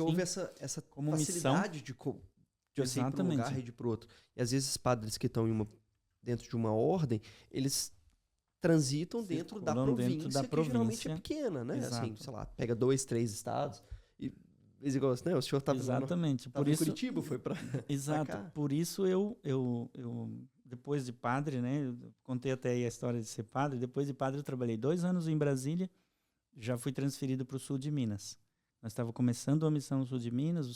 houve essa como facilidade de você ir para um lugar e de ir para o outro. E às vezes padres que estão dentro de uma ordem, eles transitam dentro da província, que geralmente é pequena, né? Assim, sei lá, pega 2, 3 estados e igual, né? O senhor estava por isso, em Curitiba, foi para exato. Pra cá. Por isso eu depois de padre, né? Eu contei até aí a história de ser padre. Depois de padre eu trabalhei 2 anos em Brasília, já fui transferido para o sul de Minas. Nós estávamos começando a missão no sul de Minas, o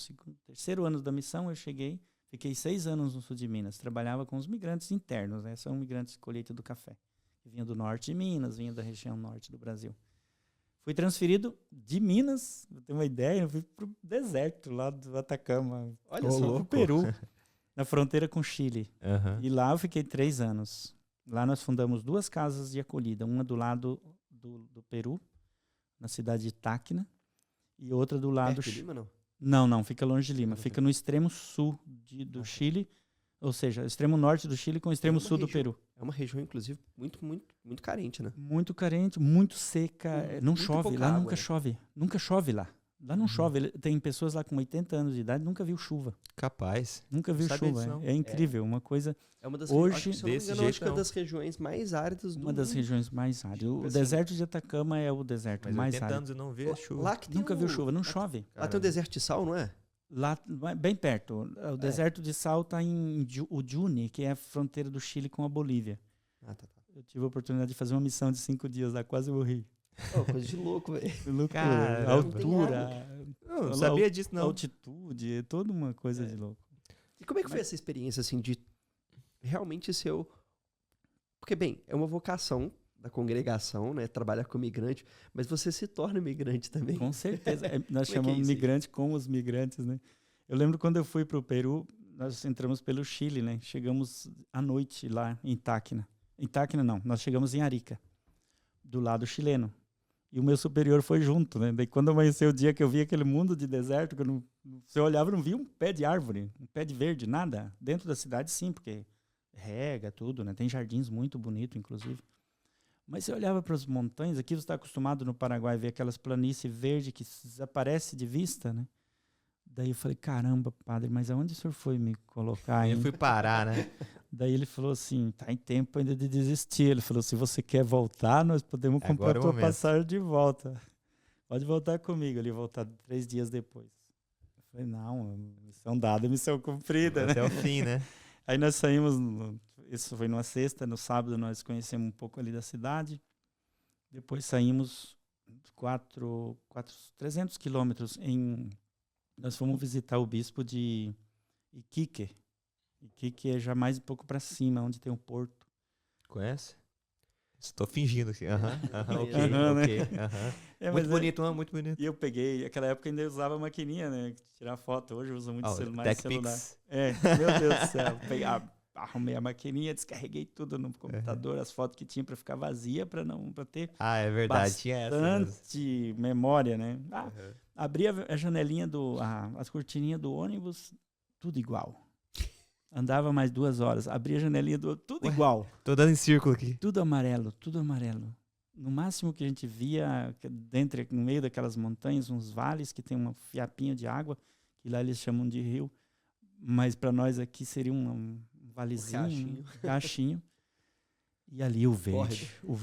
3º ano da missão eu cheguei, fiquei 6 anos no sul de Minas, trabalhava com os migrantes internos, né? São migrantes de colheita do café, que vinham do norte de Minas, vinham da região norte do Brasil. Fui transferido de Minas, pra ter uma ideia, eu fui pro deserto lá do Atacama, olha só, no Peru, na fronteira com Chile. Uhum. E lá eu fiquei 3 anos. Lá nós fundamos 2 casas de acolhida, uma do lado do Peru, na cidade de Tacna, e outra do lado... Perto de Lima, não? Não, fica longe de Lima. Fica no extremo sul do Chile, ou seja, extremo norte do Chile com o extremo sul do Peru. É uma região, inclusive, muito, muito, muito carente, né? Muito carente, muito seca. Não chove, lá nunca chove. Nunca chove lá. Lá não chove. Tem pessoas lá com 80 anos de idade, nunca viu chuva. Capaz. Nunca viu chuva. É incrível, uma coisa... É uma das hoje, das regiões mais áridas do mundo. Uma das regiões mais áridas. O deserto de Atacama é o deserto mais árido. 80 anos e não vê chuva. Lá que nunca viu chuva, não chove. Lá tem o deserto de sal, não é? Lá, bem perto. O deserto de sal está em Uyuni, que é a fronteira do Chile com a Bolívia. Tá. Eu tive a oportunidade de fazer uma missão de 5 dias lá, quase morri. Coisa de louco, velho. Loucura. Altura. Não sabia disso, não. Altitude, é toda uma coisa de louco. E como é que foi essa experiência, assim, de realmente ser Porque, bem, é uma vocação da congregação, né? Trabalhar com migrante, mas você se torna migrante também. Com certeza. Nós chamamos migrante com os migrantes, né? Eu lembro quando eu fui para o Peru, nós entramos pelo Chile, né? Chegamos à noite lá em Tacna. Em Tacna, não. Nós chegamos em Arica. do lado chileno. E o meu superior foi junto, né? Daí quando amanheceu o dia que eu vi aquele mundo de deserto, que você olhava e não via um pé de árvore, um pé de verde, nada. Dentro da cidade sim, porque rega tudo, né? Tem jardins muito bonitos, inclusive. Mas você olhava para as montanhas, aqui você está acostumado no Paraguai a ver aquelas planícies verdes que desaparecem de vista, né? Daí eu falei, caramba, padre, mas aonde o senhor foi me colocar? Eu fui parar, né? Daí ele falou assim, tá em tempo ainda de desistir. Ele falou, se você quer voltar, nós podemos comprar a tua passagem de volta. Pode voltar comigo. Ele ia voltar 3 dias depois. Eu falei, não, missão dada, missão cumprida. Até o fim, né? Aí nós saímos, isso foi numa sexta, no sábado nós conhecemos um pouco ali da cidade. Depois saímos 300 quilômetros nós fomos visitar o bispo de Iquique. Iquique é já mais um pouco para cima, onde tem um porto. Conhece? Estou fingindo aqui. Ok. Muito bonito, muito bonito. E eu peguei, naquela época ainda usava maquininha, né? Tirar foto. Hoje eu uso muito mais celular. Meu Deus do céu. Arrumei a maquininha, descarreguei tudo no computador, as fotos que tinha para ficar vazia, para ter é verdade, tinha essa bastante memória, né? Abri a janelinha as cortininhas do ônibus, tudo igual. Andava mais 2 horas, abri a janelinha tudo igual. Tô dando em círculo aqui. Tudo amarelo, tudo amarelo. No máximo que a gente via, no meio daquelas montanhas, uns vales que tem um fiapinho de água, que lá eles chamam de rio, mas para nós aqui seria um valezinho, um riachinho. E ali o verde, o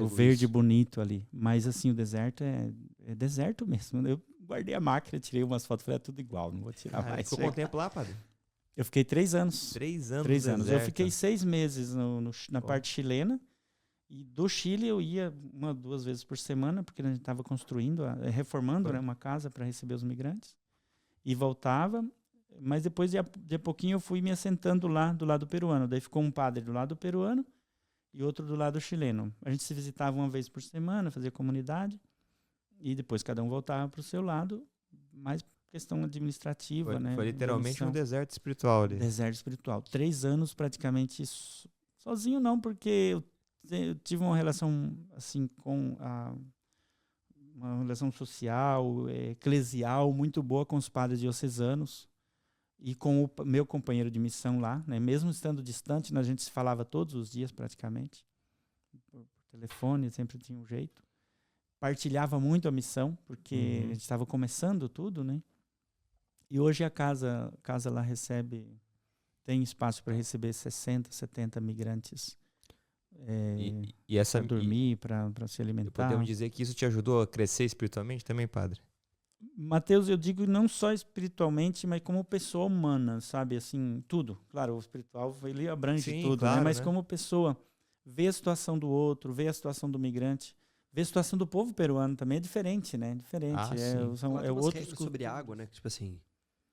verde bonito ali. Mas assim, o deserto é deserto mesmo. Eu guardei a máquina, tirei umas fotos, falei, é tudo igual, não vou tirar mais. Ficou quanto tempo lá, padre? Eu fiquei 3 anos. 3 anos? 3 anos. Eu fiquei 6 meses na parte chilena. E do Chile eu ia 1, 2 vezes por semana, porque a gente estava reformando, né, uma casa para receber os migrantes. E voltava. Mas depois, de a pouquinho, eu fui me assentando lá do lado peruano. Daí ficou um padre do lado peruano e outro do lado chileno. A gente se visitava 1 vez por semana, fazia comunidade. E depois cada um voltava para o seu lado. Mais questão administrativa, né? Foi literalmente um deserto espiritual ali. Deserto espiritual. 3 anos praticamente sozinho, não, porque eu tive uma relação assim uma relação social, eclesial muito boa com os padres diocesanos e com o meu companheiro de missão lá, né? Mesmo estando distante, a gente se falava todos os dias praticamente, por telefone, sempre tinha um jeito. Partilhava muito a missão, porque a gente estava começando tudo, né? E hoje a casa lá tem espaço para receber 60, 70 migrantes para dormir, para se alimentar. Podemos dizer que isso te ajudou a crescer espiritualmente também, padre? Mateus, eu digo não só espiritualmente, mas como pessoa humana, sabe? Assim, tudo. Claro, o espiritual ele abrange tudo, claro, né? Mas como pessoa, ver a situação do outro, ver a situação do migrante, ver a situação do povo peruano também é diferente, né? Diferente. Tem outro sobre água, né? Tipo assim,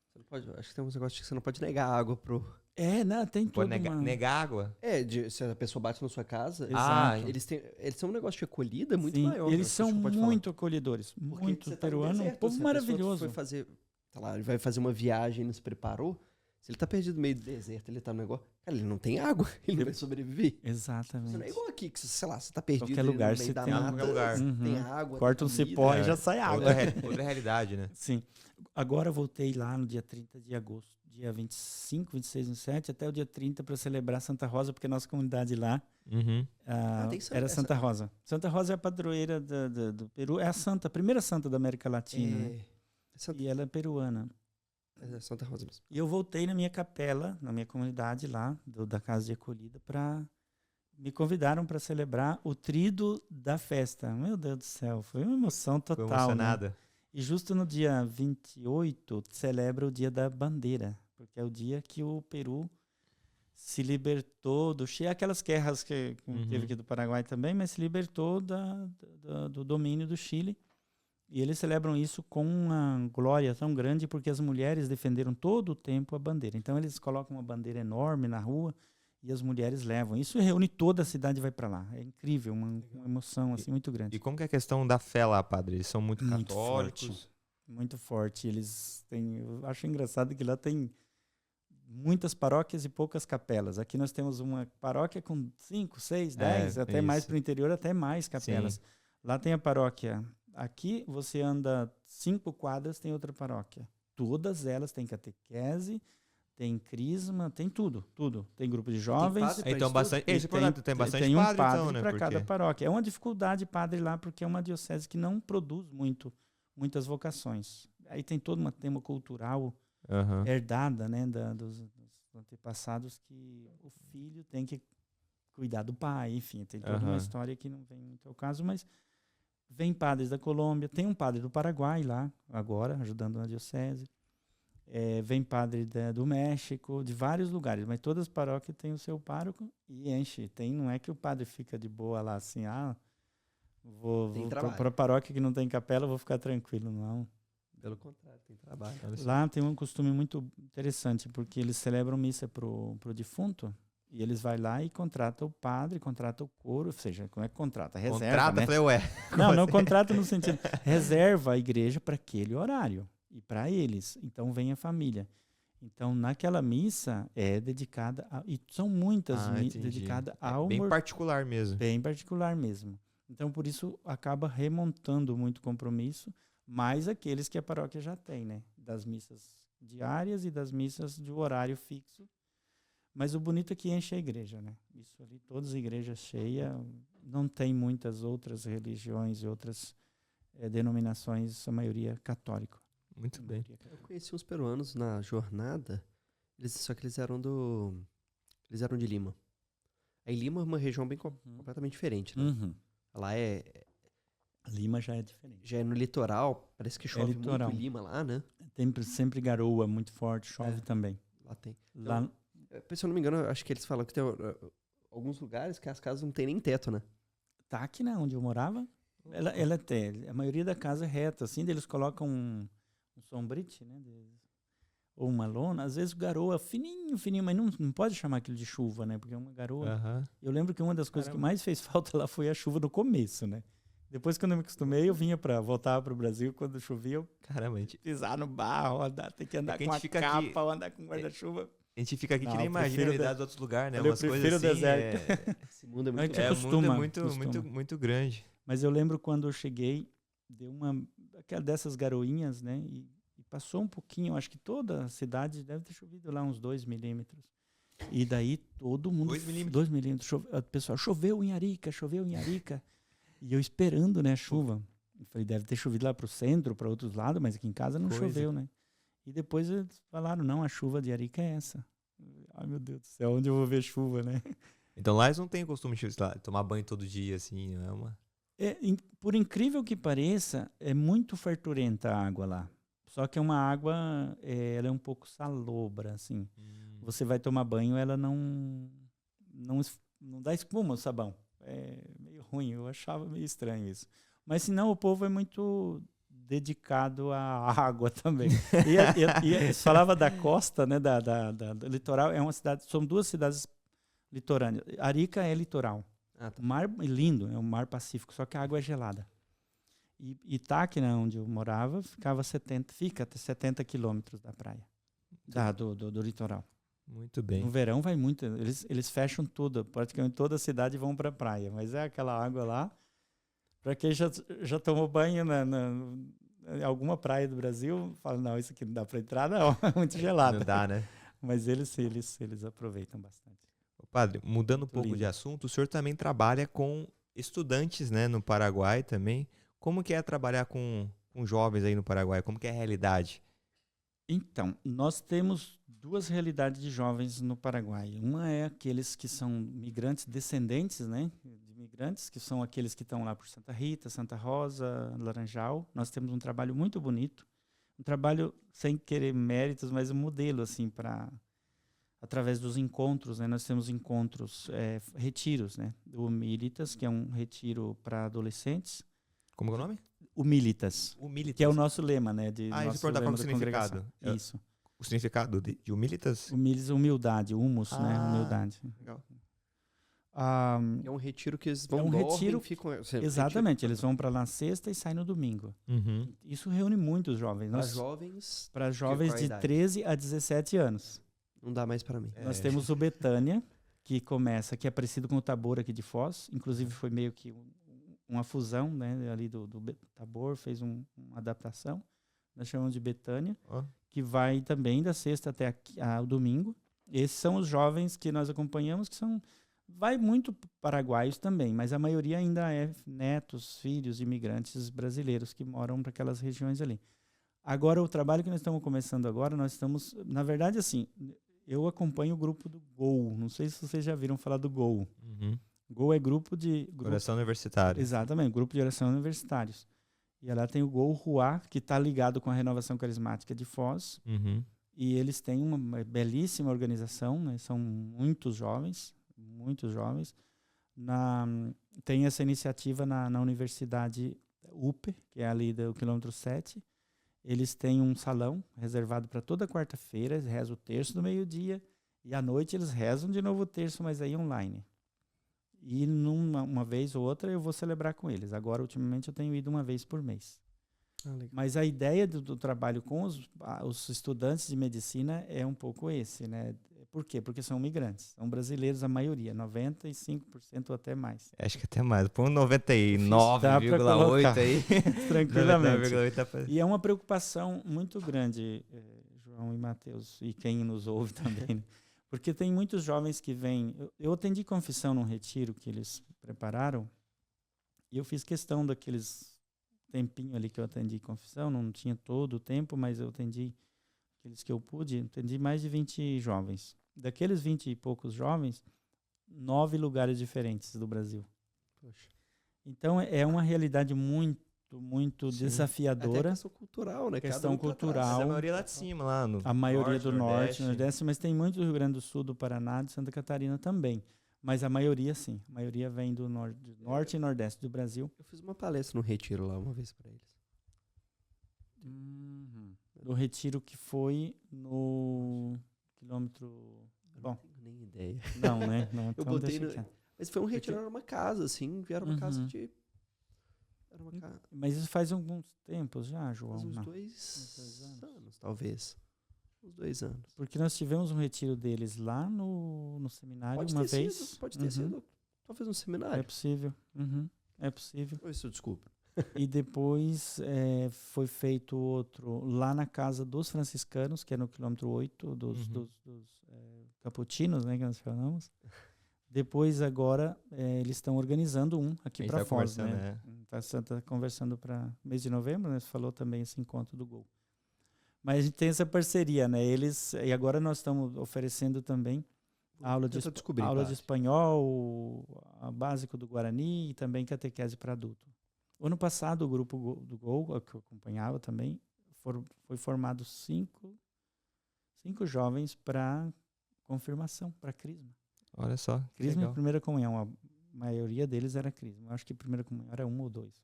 você não pode, acho que tem uns negócios que você não pode negar água pro... Não, tem tudo. Negar água? Se a pessoa bate na sua casa, eles têm um negócio de acolhida muito maior. Eles são muito acolhedores. Muito peruano, um povo maravilhoso. Ele vai fazer uma viagem e não se preparou. Se ele tá perdido no meio do deserto, ele tá no negócio... Cara, ele não tem água, ele não vai sobreviver. Exatamente. Você não é igual aqui, que sei lá, você tá perdido qualquer lugar, no meio da mata, tem água. Corta um cipó e já sai água. Outra realidade, né? Sim. Agora eu voltei lá no dia 30 de agosto, dia 25, 26, 27, até o dia 30 para celebrar Santa Rosa, porque a nossa comunidade lá era Santa Rosa. Santa Rosa é a padroeira do Peru, é a primeira santa da América Latina, né? E ela é peruana. É Santa Rosa mesmo. E eu voltei na minha capela, na minha comunidade lá, da Casa de Acolhida, me convidaram para celebrar o tríduo da festa. Meu Deus do céu, foi uma emoção total. Foi emocionada. Né? E justo no dia 28, celebra o Dia da Bandeira, porque é o dia que o Peru se libertou do Chile, aquelas guerras que teve aqui do Paraguai também, mas se libertou do domínio do Chile. E eles celebram isso com uma glória tão grande porque as mulheres defenderam todo o tempo a bandeira. Então eles colocam uma bandeira enorme na rua e as mulheres levam. Isso reúne toda a cidade e vai para lá. É incrível, uma emoção assim, muito grande. E como que é a questão da fé lá, padre? Eles são muito católicos? Muito forte. Eles têm... Eu acho engraçado que lá tem muitas paróquias e poucas capelas. Aqui nós temos uma paróquia com 5, 6, 10, até mais para o interior, até mais capelas. Sim. Lá tem a paróquia. Aqui você anda 5 quadras, tem outra paróquia. Todas elas têm catequese, tem crisma, tem tudo. Tem grupo de jovens. Então, bastante. Tem bastante tem um padre, padre então, né? para cada paróquia. É uma dificuldade padre lá, porque é uma diocese que não produz muitas vocações. Aí tem toda uma tema cultural herdada, né, dos antepassados, que o filho tem que cuidar do pai, enfim, tem toda uma história que não vem muito ao caso, mas vem padres da Colômbia, tem um padre do Paraguai lá, agora, ajudando na diocese. Vem padre do México, de vários lugares, mas todas as paróquias têm o seu pároco e enche. Não é que o padre fica de boa lá assim, vou para a paróquia que não tem capela, vou ficar tranquilo, não. Pelo contrário, tem trabalho. Lá tem um costume muito interessante, porque eles celebram missa pro defunto, e eles vão lá e contratam o padre, contratam o coro, ou seja, como é que contrata? Reserva, contrata, né? Falei, ué. Não contrata no sentido, reserva a igreja para aquele horário. E para eles, então vem a família. Então, naquela missa é dedicada e são muitas dedicadas ao bem particular mesmo. Bem particular mesmo. Então, por isso, acaba remontando muito compromisso, mais aqueles que a paróquia já tem, né? Das missas diárias e das missas de horário fixo. Mas o bonito é que enche a igreja, né? Isso ali, todas as igrejas cheias, não tem muitas outras religiões e outras denominações, a maioria católica. Muito bem. Eu conheci uns peruanos na jornada, só que eles eram de Lima. Aí Lima é uma região bem completamente diferente, né? Lá Lima já é diferente. Já é no litoral, parece que chove muito em Lima lá, né? Tem sempre garoa muito forte, chove também. Lá tem. Então, se eu não me engano, acho que eles falam que tem alguns lugares que as casas não tem nem teto, né? Tá aqui, né? Onde eu morava, ela tem. A maioria da casa é reta, assim, eles colocam um sombrite, né? Ou uma lona, às vezes garoa fininho, mas não pode chamar aquilo de chuva, né? Porque é uma garoa. Eu lembro que uma das coisas que mais fez falta lá foi a chuva no começo, né? Depois, quando eu me acostumei, eu vinha voltar para o Brasil, quando chovia, eu pisar no barro, ter que andar com a capa, ou andar com guarda-chuva. A gente fica aqui que nem imagina a realidade de outros lugares, né? Eu prefiro o deserto. Esse mundo é muito grande. Mas eu lembro quando eu cheguei, deu aquela dessas garoinhas, né? E passou um pouquinho, acho que toda a cidade deve ter chovido lá uns 2 milímetros. E daí todo mundo... 2 milímetros. O pessoal, choveu em Arica. E eu esperando, né, a chuva. Eu falei, deve ter chovido lá pro centro, para outros lados, mas aqui em casa não choveu, né? E depois eles falaram, não, a chuva de Arica é essa. Ai, meu Deus do céu, onde eu vou ver chuva, né? Então lá eles não têm costume de tomar banho todo dia, assim, não é uma... Por incrível que pareça, é muito farturenta a água lá. Só que é uma água, ela é um pouco salobra, assim. Você vai tomar banho, ela não dá espuma o sabão. É meio ruim, eu achava meio estranho isso. Mas senão o povo é muito dedicado à água também. E falava da costa, né, do litoral, é uma cidade, são 2 cidades litorâneas. Arica é litoral. O mar é lindo, é um mar Pacífico, só que a água é gelada. E Itaquina, onde eu morava, fica até 70 quilômetros da praia, do litoral. Muito bem. No verão vai muito, eles fecham tudo, praticamente toda a cidade vão para a praia, mas é aquela água lá, para quem já tomou banho em alguma praia do Brasil, fala, não, isso aqui não dá para entrar, não, é muito gelado. Não dá, né? Mas eles aproveitam bastante. Padre, mudando um pouco de assunto, o senhor também trabalha com estudantes, né, no Paraguai também. Como que é trabalhar com jovens aí no Paraguai? Como que é a realidade? Então, nós temos 2 realidades de jovens no Paraguai. Uma é aqueles que são migrantes descendentes, né, de migrantes, que são aqueles que estão lá por Santa Rita, Santa Rosa, Laranjal. Nós temos um trabalho muito bonito, um trabalho sem querer méritos, mas um modelo assim através dos encontros, né? Nós temos encontros, retiros, né? Do Humilitas, que é um retiro para adolescentes. Como é o nome? Humilitas. Que é o nosso lema, né? Isso importa como significado. Isso. O significado de Humilitas? Humildade, humus, né? Humildade. Legal. É um retiro que eles vão ficam... Exatamente, eles vão para lá sexta e saem no domingo. Isso reúne muitos jovens. Para jovens de 13 a 17 anos. Não dá mais para mim. Nós temos o Betânia, que é parecido com o Tabor aqui de Foz. Inclusive foi meio que uma fusão, né, ali do Tabor, fez uma adaptação. Nós chamamos de Betânia, que vai também da sexta até ao domingo. Esses são os jovens que nós acompanhamos, que vai muito paraguaios também, mas a maioria ainda é netos, filhos de imigrantes brasileiros que moram para aquelas regiões ali. Agora, o trabalho que nós estamos começando agora, na verdade, assim, eu acompanho o grupo do GOL. Não sei se vocês já viram falar do GOL. GOL é grupo de... Oração Universitária. Exatamente, grupo de oração universitários. E lá tem o GOL Ruá, que está ligado com a Renovação Carismática de Foz. E eles têm uma belíssima organização, né? São muitos jovens. Tem essa iniciativa na Universidade UPE, que é ali do quilômetro 7. Eles têm um salão reservado para toda quarta-feira, eles rezam o terço do meio-dia, e à noite eles rezam de novo o terço, mas aí online. E uma vez ou outra eu vou celebrar com eles. Agora, ultimamente, eu tenho ido uma vez por mês. Mas a ideia do trabalho com os estudantes de medicina é um pouco esse, né? Por quê? Porque são migrantes, são brasileiros a maioria, 95% ou até mais. Acho que até mais, põe 99,8 aí. Tranquilamente. 99,8 e é uma preocupação muito grande, João e Matheus, e quem nos ouve também, né? Porque tem muitos jovens que vêm... Eu atendi confissão num retiro que eles prepararam, e eu fiz questão daqueles tempinho ali que eu atendi confissão, não tinha todo o tempo, mas eu atendi aqueles que eu pude, atendi mais de 20 jovens. Daqueles 20 e poucos jovens, 9 lugares diferentes do Brasil. Poxa. Então, é uma realidade muito desafiadora. Até questão cultural, né? Questão cultural. Mas a maioria lá de cima, lá no a maioria do norte, nordeste, mas tem muito do Rio Grande do Sul, do Paraná, de Santa Catarina também. Mas a maioria, sim. A maioria vem do norte e nordeste do Brasil. Eu fiz uma palestra no retiro lá uma vez para eles. Do retiro que foi no quilômetro... Bom, não tenho nem ideia. Não, né? Não, eu então botei mas foi um retiro, era uma casa, assim. Era uma casa de... Era uma casa... Mas isso faz alguns tempos já, João? Faz uns 2 anos, talvez. Uns 2 anos. Porque nós tivemos um retiro deles lá no seminário uma vez. Pode ter sido. Talvez um seminário. É possível. É possível. Isso, desculpa. E depois foi feito outro lá na casa dos franciscanos, que é no quilômetro 8, dos caputinos, né, que nós falamos. Depois, agora, eles estão organizando um aqui para Foz, né? Está conversando para mês de novembro, né? Você falou também esse encontro do GOL. Mas a gente tem essa parceria, né? E agora nós estamos oferecendo também aula de espanhol, a básico do Guarani e também catequese para adulto. O ano passado, o grupo do GOL, que eu acompanhava também, foi formado 5 jovens para confirmação, para crisma. Olha só. Crisma e primeira comunhão. A maioria deles era crisma. Eu acho que primeira comunhão era 1 ou 2.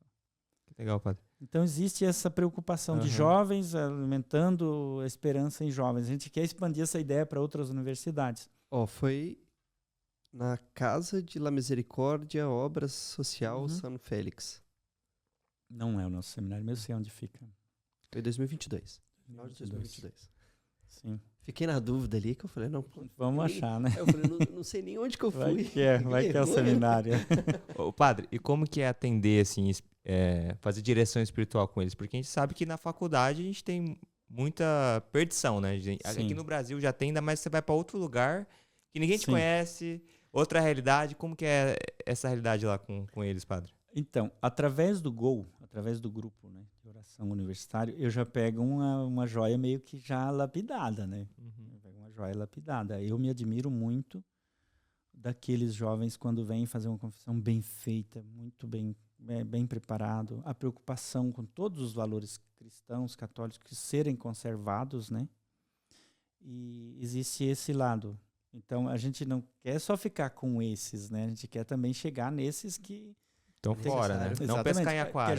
Que legal, padre. Então existe essa preocupação de jovens, alimentando a esperança em jovens. A gente quer expandir essa ideia para outras universidades. Foi na Casa de La Misericórdia, Obras Social São Félix. Não é o nosso seminário, mas eu sei onde fica. Foi 2022. Final de 2022. Sim. Fiquei na dúvida ali, que eu falei, não... Vamos achar, né? Eu falei, não sei nem onde que eu fui. Vai que é o seminário. Ô, padre, e como que é atender, assim, fazer direção espiritual com eles? Porque a gente sabe que na faculdade a gente tem muita perdição, né? Aqui no Brasil já tem, ainda mais você vai para outro lugar que ninguém te conhece, outra realidade. Como que é essa realidade lá com eles, padre? Então, através do GOL, através do grupo, né, de oração universitário, eu já pego uma joia meio que já lapidada, né? Eu pego uma joia lapidada. Eu me admiro muito daqueles jovens quando vêm fazer uma confissão bem feita, muito bem preparado, a preocupação com todos os valores cristãos, católicos, que serem conservados, né? E existe esse lado. Então, a gente não quer só ficar com esses, né? A gente quer também chegar nesses que estão fora, né? Não pescar em aquário,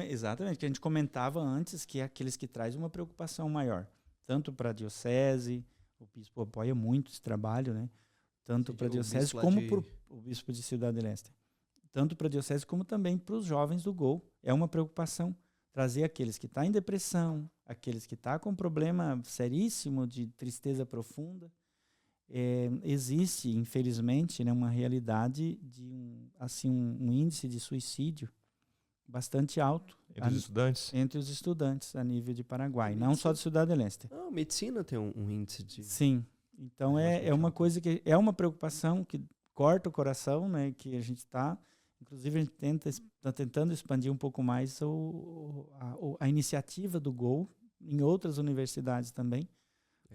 Exatamente, que a gente comentava antes, que é aqueles que trazem uma preocupação maior. Tanto para a diocese, o bispo apoia muito esse trabalho, né? Tanto para a diocese como para o bispo de Cidade Leste. Tanto para a diocese como também para os jovens do GOL. É uma preocupação trazer aqueles que estão em depressão, aqueles que estão com um problema seríssimo de tristeza profunda, existe, infelizmente, né, uma realidade de um índice de suicídio bastante alto entre os estudantes a nível de Paraguai, não só de Ciudad del Este. Não, medicina tem um índice de... Sim, então é uma coisa que é uma preocupação que corta o coração, né, que a gente está, inclusive a gente está tentando expandir um pouco mais a iniciativa do GO em outras universidades também,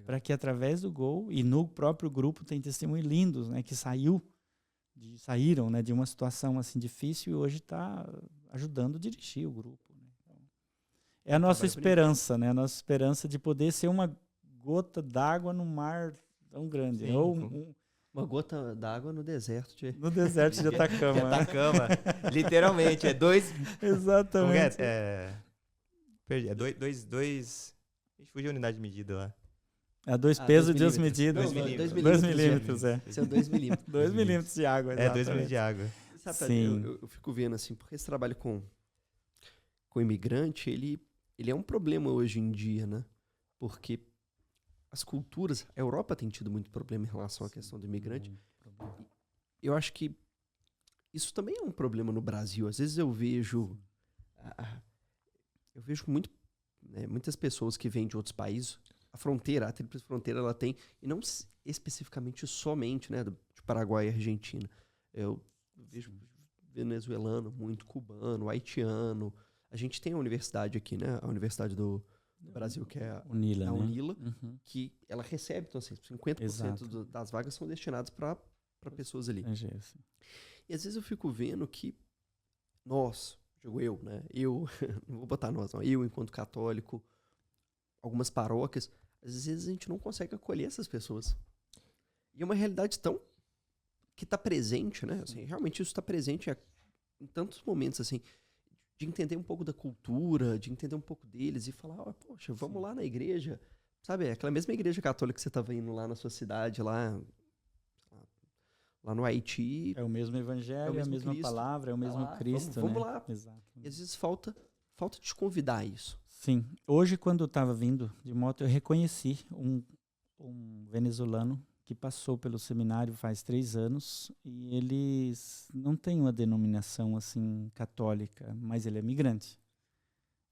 para que através do GO e no próprio grupo tem testemunhos lindos, né, que saíram, né, de uma situação assim difícil e hoje está ajudando a dirigir o grupo. Né? Então, é a nossa esperança, né, a nossa esperança de poder ser uma gota d'água no mar tão grande. Sim, uma gota d'água no deserto no deserto de Atacama. De Atacama, literalmente, é dois... Exatamente. Perdi, é dois... A gente fugiu a unidade de medida lá. É 2 pesos e 2 medidas. 2 milímetros, São 2 milímetros. 2 milímetros de água, exatamente. 2 milímetros de água. Sabe, eu fico vendo assim, porque esse trabalho com imigrante, ele é um problema hoje em dia, né? Porque as culturas... A Europa tem tido muito problema em relação à questão do imigrante. Eu acho que isso também é um problema no Brasil. Às vezes eu vejo... muitas pessoas que vêm de outros países... A tríplice fronteira, ela tem, e não especificamente somente, né, de Paraguai e Argentina. Eu vejo venezuelano, muito cubano, haitiano. A gente tem a universidade aqui, né, a Universidade do Brasil, que é a UNILA, que ela recebe, então assim, 50% das vagas são destinadas para pessoas ali. E às vezes eu fico vendo que nós, digo eu, né, não vou botar nós, não, eu enquanto católico, algumas paróquias, às vezes a gente não consegue acolher essas pessoas. E é uma realidade que está presente, né? Assim, realmente isso está presente em tantos momentos, assim, de entender um pouco da cultura, de entender um pouco deles e falar, poxa, vamos lá na igreja, sabe? Aquela mesma igreja católica que você estava indo lá na sua cidade, lá no Haiti. É o mesmo evangelho, é a mesma Cristo, palavra, é o mesmo Cristo, vamos né? lá. Exato. E às vezes falta de convidar a isso. Sim. Hoje, quando eu estava vindo de moto, eu reconheci um venezuelano que passou pelo seminário faz 3 anos e eles não têm uma denominação assim católica, mas ele é migrante.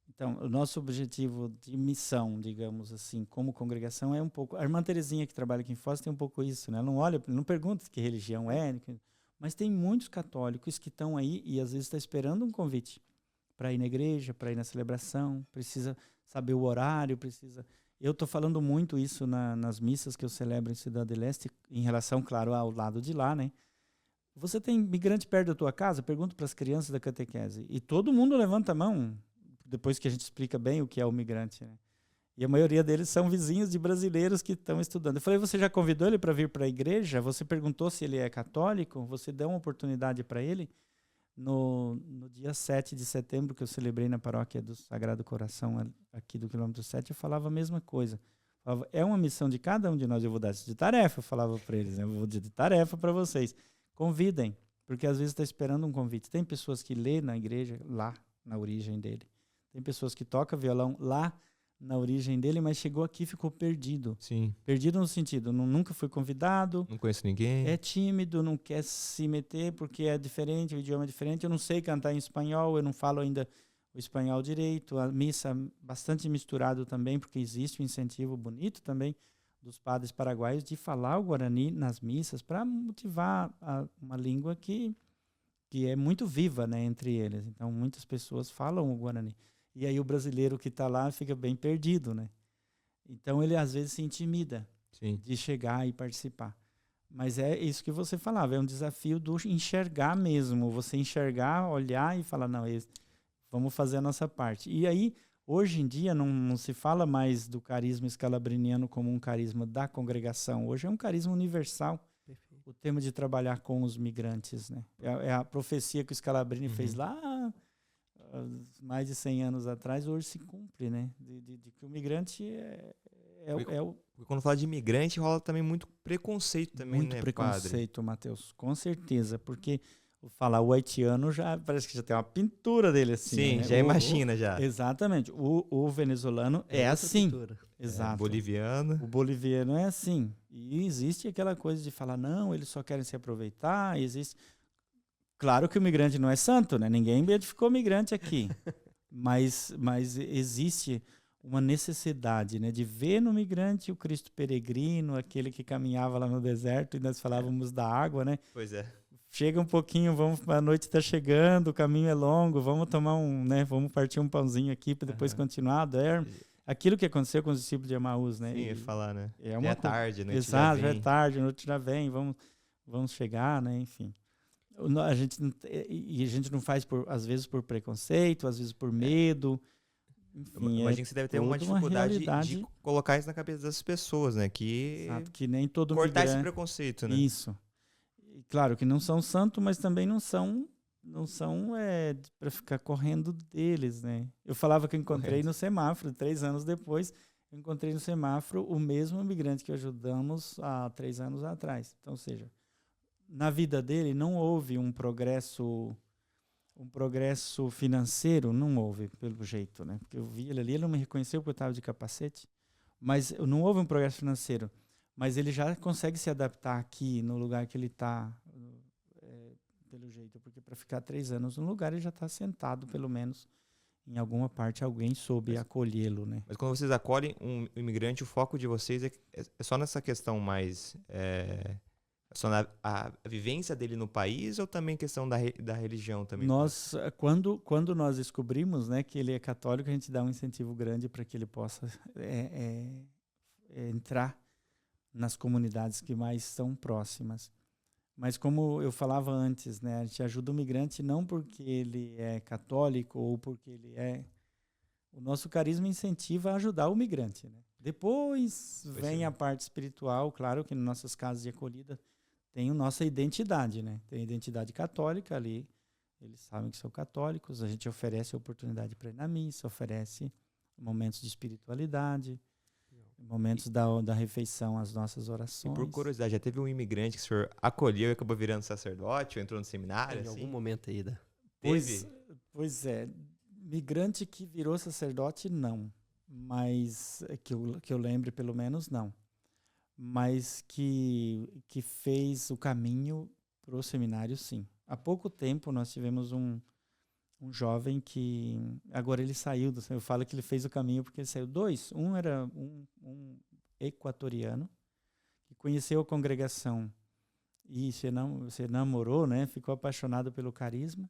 Então, o nosso objetivo de missão, digamos assim, como congregação é um pouco... A irmã Terezinha, que trabalha aqui em Foz, tem um pouco isso, né? Ela não pergunta que religião é, mas tem muitos católicos que estão aí e às vezes está esperando um convite para ir na igreja, para ir na celebração, precisa saber o horário, Eu estou falando muito isso nas missas que eu celebro em Ciudad del Este, em relação, claro, ao lado de lá, né? Você tem migrante perto da tua casa? Pergunto para as crianças da catequese. E todo mundo levanta a mão, depois que a gente explica bem o que é o migrante, né? E a maioria deles são vizinhos de brasileiros que estão estudando. Eu falei, você já convidou ele para vir para a igreja? Você perguntou se ele é católico? Você deu uma oportunidade para ele? No dia 7 de setembro, que eu celebrei na paróquia do Sagrado Coração, aqui do quilômetro 7, eu falava a mesma coisa. Falava, é uma missão de cada um de nós, eu vou dar isso de tarefa, eu falava para eles, né? Eu vou dar de tarefa para vocês. Convidem, porque às vezes está esperando um convite. Tem pessoas que lê na igreja, lá, na origem dele. Tem pessoas que tocam violão lá, na origem dele, mas chegou aqui e ficou perdido. Sim. Perdido no sentido, nunca foi convidado. Não conheço ninguém. É tímido, não quer se meter porque é diferente, o idioma é diferente. Eu não sei cantar em espanhol, eu não falo ainda o espanhol direito. A missa bastante misturado também, porque existe um incentivo bonito também dos padres paraguaios de falar o Guarani nas missas para motivar uma língua que é muito viva, né, entre eles. Então, muitas pessoas falam o Guarani. E aí o brasileiro que está lá fica bem perdido, né? Então ele às vezes se intimida de chegar e participar. Mas é isso que você falava, é um desafio do enxergar mesmo. Você enxergar, olhar e falar, não, vamos fazer a nossa parte. E aí, hoje em dia, não se fala mais do carisma escalabriniano como um carisma da congregação. Hoje é um carisma universal. Perfeito. O tema de trabalhar com os migrantes, né? É a profecia que o Scalabrini fez lá... mais de 100 anos atrás, hoje se cumpre, né? De que o migrante Quando fala de imigrante, rola também muito preconceito também, muito né, preconceito, padre? Matheus, com certeza, porque falar o haitiano, já parece que já tem uma pintura dele assim. Sim, né? já imagina já. Exatamente. O venezuelano é assim. Exato. Boliviano. O boliviano é assim. E existe aquela coisa de falar, não, eles só querem se aproveitar. Existe. Claro que o migrante não é santo, né? Ninguém beatificou migrante aqui. mas existe uma necessidade, né, de ver no migrante o Cristo peregrino, aquele que caminhava lá no deserto, e nós falávamos da água, né? Pois é. Chega um pouquinho, a noite está chegando, o caminho é longo, vamos tomar vamos partir um pãozinho aqui para depois continuar, aquilo que aconteceu com os discípulos de Emaús, né? Sim, ia falar, né? Já é tarde, a noite exato, já vem. Já é tarde, a noite já vem, vamos chegar, né? Enfim. A gente não faz, às vezes, por preconceito, às vezes por medo. Enfim, imagino que você deve ter uma dificuldade de colocar isso na cabeça das pessoas, né? Exato, que nem todo cortar esse preconceito, né? Isso. E, claro que não são santos, mas também não são para ficar correndo deles, né? Eu falava que eu encontrei no semáforo, 3 anos depois, eu encontrei no semáforo o mesmo imigrante que ajudamos há 3 anos atrás. Então, ou seja, na vida dele não houve um progresso financeiro, não houve, pelo jeito, né? Porque eu vi ele ali, ele não me reconheceu porque eu estava de capacete, mas não houve um progresso financeiro. Mas ele já consegue se adaptar aqui, no lugar que ele está, pelo jeito, porque para ficar 3 anos no lugar, ele já está sentado, pelo menos, em alguma parte, alguém soube acolhê-lo, né? Mas quando vocês acolhem um imigrante, o foco de vocês é só nessa questão mais... só a vivência dele no país ou também questão da religião também? Nós, quando nós descobrimos, né, que ele é católico, a gente dá um incentivo grande para que ele possa entrar nas comunidades que mais são próximas. Mas como eu falava antes, né, a gente ajuda o migrante não porque ele é católico ou porque ele é... O nosso carisma incentiva a ajudar o migrante, né? Depois vem a parte espiritual, claro que nas nossas casas de acolhida tem a nossa identidade, né? Tem a identidade católica ali, eles sabem que são católicos, a gente oferece a oportunidade para ir na missa, oferece momentos de espiritualidade, momentos da refeição, as nossas orações. E por curiosidade, já teve um imigrante que o senhor acolheu e acabou virando sacote ou entrou no seminário? Em algum momento aí, Pois é, migrante que virou sacerdote, não. Mas, que eu lembre pelo menos, não. Mas que fez o caminho para o seminário, sim. Há pouco tempo nós tivemos um jovem que... Agora ele saiu do... Eu falo que ele fez o caminho porque ele saiu. 2. Um era um equatoriano que conheceu a congregação e se namorou, né? Ficou apaixonado pelo carisma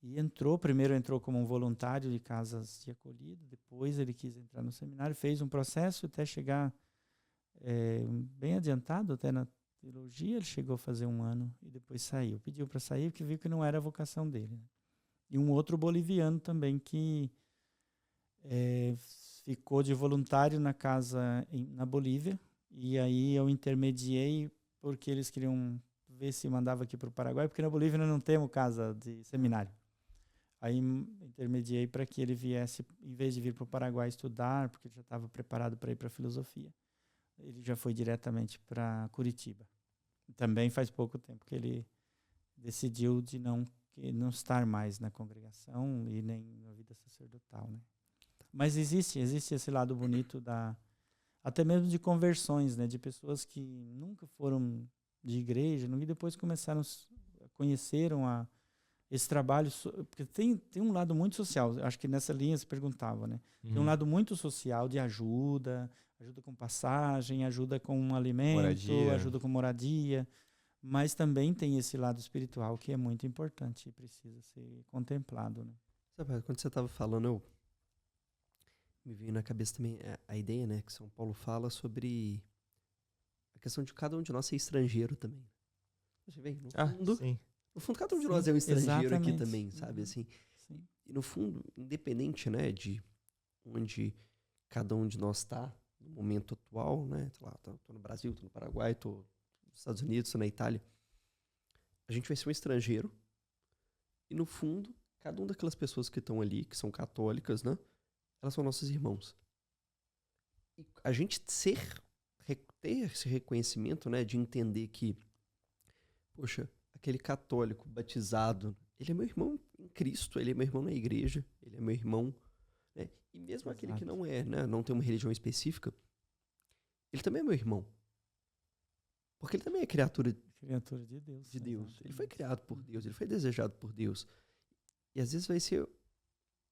e primeiro entrou como um voluntário de casas de acolhida, depois ele quis entrar no seminário, fez um processo até chegar bem adiantado, até na teologia, ele chegou a fazer 1 ano e depois saiu. Pediu para sair porque viu que não era a vocação dele. E um outro boliviano também que ficou de voluntário na casa na Bolívia, e aí eu intermediei porque eles queriam ver se mandava aqui para o Paraguai, porque na Bolívia nós não temos casa de seminário. Aí intermediei para que ele viesse, em vez de vir para o Paraguai estudar, porque ele já estava preparado para ir para a filosofia, ele já foi diretamente para Curitiba. Também faz pouco tempo que ele decidiu de não estar mais na congregação e nem na vida sacerdotal, né? Mas existe esse lado bonito até mesmo de conversões, né? De pessoas que nunca foram de igreja e depois conheceram esse trabalho, porque tem um lado muito social, acho que nessa linha se perguntava, né? Tem um lado muito social de ajuda com passagem, ajuda com alimento, ajuda com moradia, mas também tem esse lado espiritual que é muito importante e precisa ser contemplado, né? Sabe, quando você estava falando, me veio na cabeça também a ideia, né, que São Paulo fala sobre a questão de cada um de nós ser estrangeiro também. Você vê, no fundo, cada um de nós é um estrangeiro aqui também, sabe? Assim, e no fundo, independente, né, de onde cada um de nós está no momento atual, né? Sei lá, tô no Brasil, tô no Paraguai, tô nos Estados Unidos, tô na Itália. A gente vai ser um estrangeiro e, no fundo, cada uma daquelas pessoas que estão ali, que são católicas, né? Elas são nossos irmãos. E a gente ter esse reconhecimento, né, de entender que, poxa, aquele católico batizado, ele é meu irmão em Cristo, ele é meu irmão na igreja, ele é meu irmão, né? E mesmo aquele que não é, né, não tem uma religião específica, ele também é meu irmão. Porque ele também é criatura de Deus. De Deus. Ele foi criado por Deus, ele foi desejado por Deus. E às vezes vai ser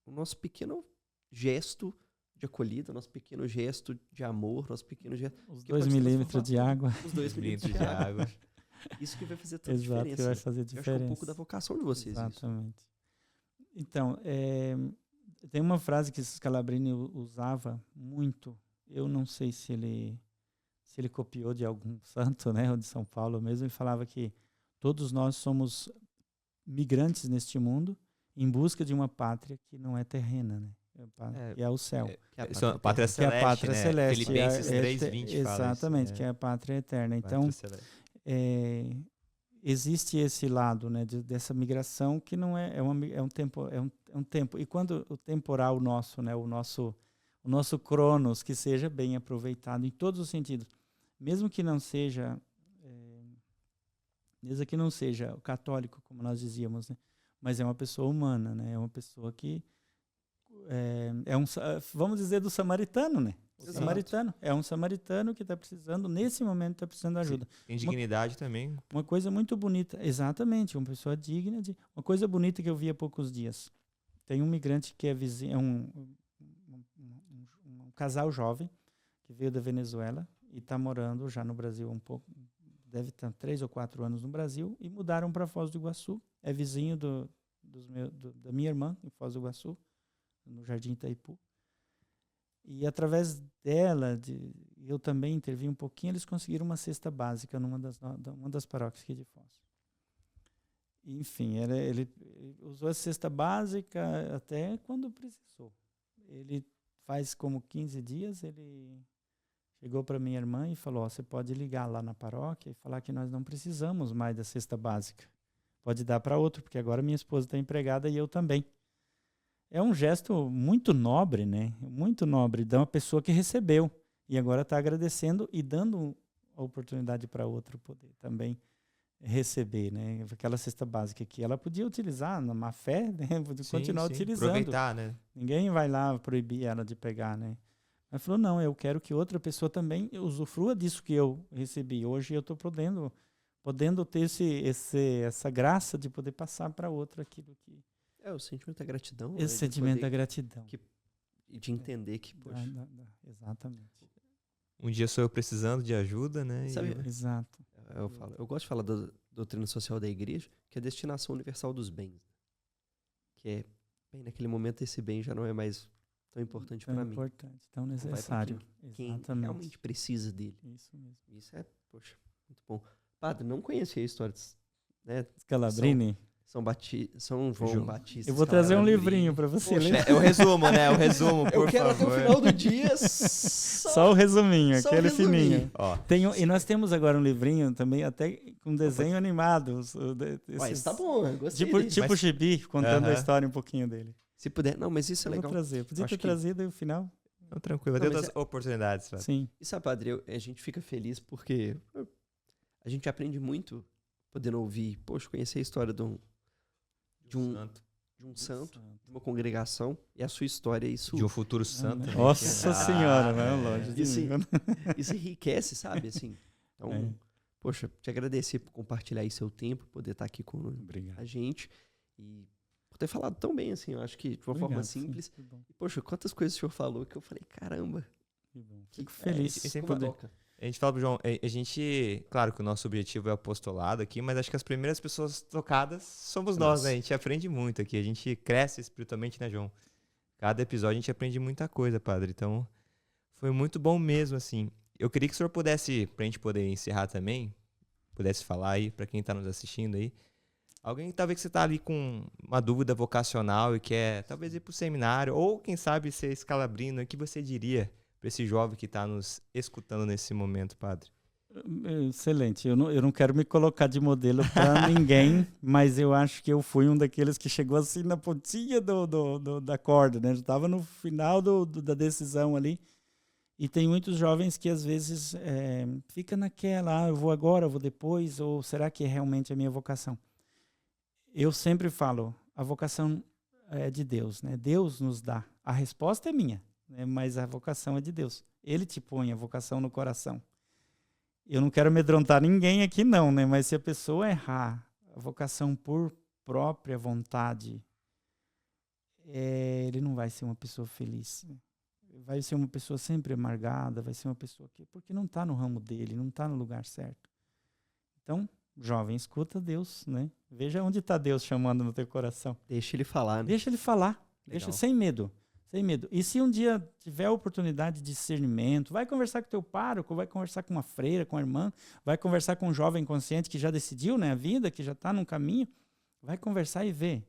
o nosso pequeno gesto de acolhida, nosso pequeno gesto de amor, nosso pequeno gesto... Os 2 milímetros de água. Os 2 milímetros de água. Isso que vai fazer toda a diferença. Exato, que vai fazer diferença. Eu acho que é um pouco da vocação de vocês. Exatamente. Isso. Então, tem uma frase que Scalabrini usava muito. Eu não sei se ele copiou de algum santo, né, ou de São Paulo mesmo. Ele falava que todos nós somos migrantes neste mundo em busca de uma pátria que não é terrena, né? Que é o céu. Que é a pátria celeste, que é a pátria celeste. Filipenses 3:20 exatamente, fala que é a pátria eterna. Então, existe esse lado, né, dessa migração que não é um tempo. E quando o temporal nosso, né, o nosso cronos, que seja bem aproveitado em todos os sentidos, mesmo que não seja o católico, como nós dizíamos, né, mas é uma pessoa humana, né, é uma pessoa que vamos dizer, do samaritano, né? Samaritano. É um samaritano que está precisando, nesse momento, está precisando de ajuda. Sim. Tem dignidade também. Uma coisa muito bonita. Exatamente, uma pessoa digna. Uma coisa bonita que eu vi há poucos dias. Tem um migrante que é vizinho, um casal jovem que veio da Venezuela e está morando já no Brasil um pouco, deve estar 3 ou 4 anos no Brasil, e mudaram para Foz do Iguaçu. É vizinho da minha irmã, em Foz do Iguaçu, no Jardim Itaipu. E através dela, eu também intervi um pouquinho, eles conseguiram uma cesta básica numa das paróquias aqui de Foz. E, enfim, ele usou a cesta básica até quando precisou. Ele faz como 15 dias, ele chegou para minha irmã e falou: você pode ligar lá na paróquia e falar que nós não precisamos mais da cesta básica. Pode dar para outro, porque agora minha esposa está empregada e eu também. É um gesto muito nobre, né? Muito nobre, de uma pessoa que recebeu e agora está agradecendo e dando a oportunidade para outro poder também receber, né? Aquela cesta básica que ela podia utilizar na má fé, né? Continuar utilizando. Aproveitar, né? Ninguém vai lá proibir ela de pegar, né? Ela falou: não, eu quero que outra pessoa também usufrua disso que eu recebi. Hoje eu estou podendo ter essa graça de poder passar para outro aquilo que... o sentimento da gratidão. Esse sentimento da gratidão. De entender que, poxa... Exatamente. Um dia sou eu precisando de ajuda, né? Sabe, exato. Eu gosto de falar da doutrina social da igreja, que é a destinação universal dos bens. Que é, bem, naquele momento esse bem já não é mais tão importante para mim. Tão importante, tão necessário. Quem realmente precisa dele. Isso mesmo. Isso é, poxa, muito bom. Padre, não conhecia a história, né? Scalabrini. São João Batista. Eu vou trazer um livrinho para você ler. É o resumo, né? O resumo, por favor. Eu quero até o final do dia só o resuminho, aquele fininho. Ó. E nós temos agora um livrinho também, até com desenho animado. Isso tá bom, eu gostei tipo Gibi, contando a história um pouquinho dele. Se puder. Não, mas isso é legal. Vou trazer. Podia ter trazido aí o final. Não, tranquilo, tem outras oportunidades. Sabe? Sim. E sabe, Padre, a gente fica feliz porque a gente aprende muito podendo ouvir, poxa, conhecer a história de um santo, de uma congregação, e a sua história, isso... De um futuro santo. Nossa Senhora, vai longe. Isso enriquece, sabe? Assim, então, poxa, te agradecer por compartilhar aí seu tempo, poder estar aqui com a gente, e por ter falado tão bem, assim, eu acho que de uma forma simples. E, poxa, quantas coisas o senhor falou que eu falei, caramba. Fico feliz. A gente fala pro João, claro que o nosso objetivo é o apostolado aqui, mas acho que as primeiras pessoas tocadas somos nós, né? A gente aprende muito aqui, a gente cresce espiritualmente, né, João? Cada episódio a gente aprende muita coisa, Padre. Então, foi muito bom mesmo, assim. Eu queria que o senhor pudesse, pra gente poder encerrar também, pudesse falar aí, pra quem tá nos assistindo aí, alguém talvez que você tá ali com uma dúvida vocacional e quer talvez ir pro seminário, ou quem sabe ser Scalabrino, o que você diria para esse jovem que está nos escutando nesse momento, Padre? Excelente. Eu não quero me colocar de modelo para ninguém, mas eu acho que eu fui um daqueles que chegou assim na pontinha da corda, né? Eu estava no final da decisão ali E tem muitos jovens que às vezes fica naquela, eu vou agora, eu vou depois, ou será que é realmente a minha vocação? Eu sempre falo, a vocação é de Deus, né? Deus nos dá. A resposta é minha, né? Mas a vocação é de Deus. Ele te põe a vocação no coração. Eu não quero amedrontar ninguém aqui não, né? Mas se a pessoa errar a vocação por própria vontade, ele não vai ser uma pessoa feliz. Vai ser uma pessoa sempre amargada, vai ser uma pessoa porque não está no ramo dele, não está no lugar certo. Então, jovem, escuta Deus, né? Veja onde está Deus chamando no teu coração. Deixa ele falar, né? Deixa ele falar. Deixa sem medo. Sem medo. E se um dia tiver a oportunidade de discernimento, vai conversar com teu pároco, vai conversar com uma freira, com a irmã, vai conversar com um jovem consciente que já decidiu, né, a vida, que já está num caminho, vai conversar e ver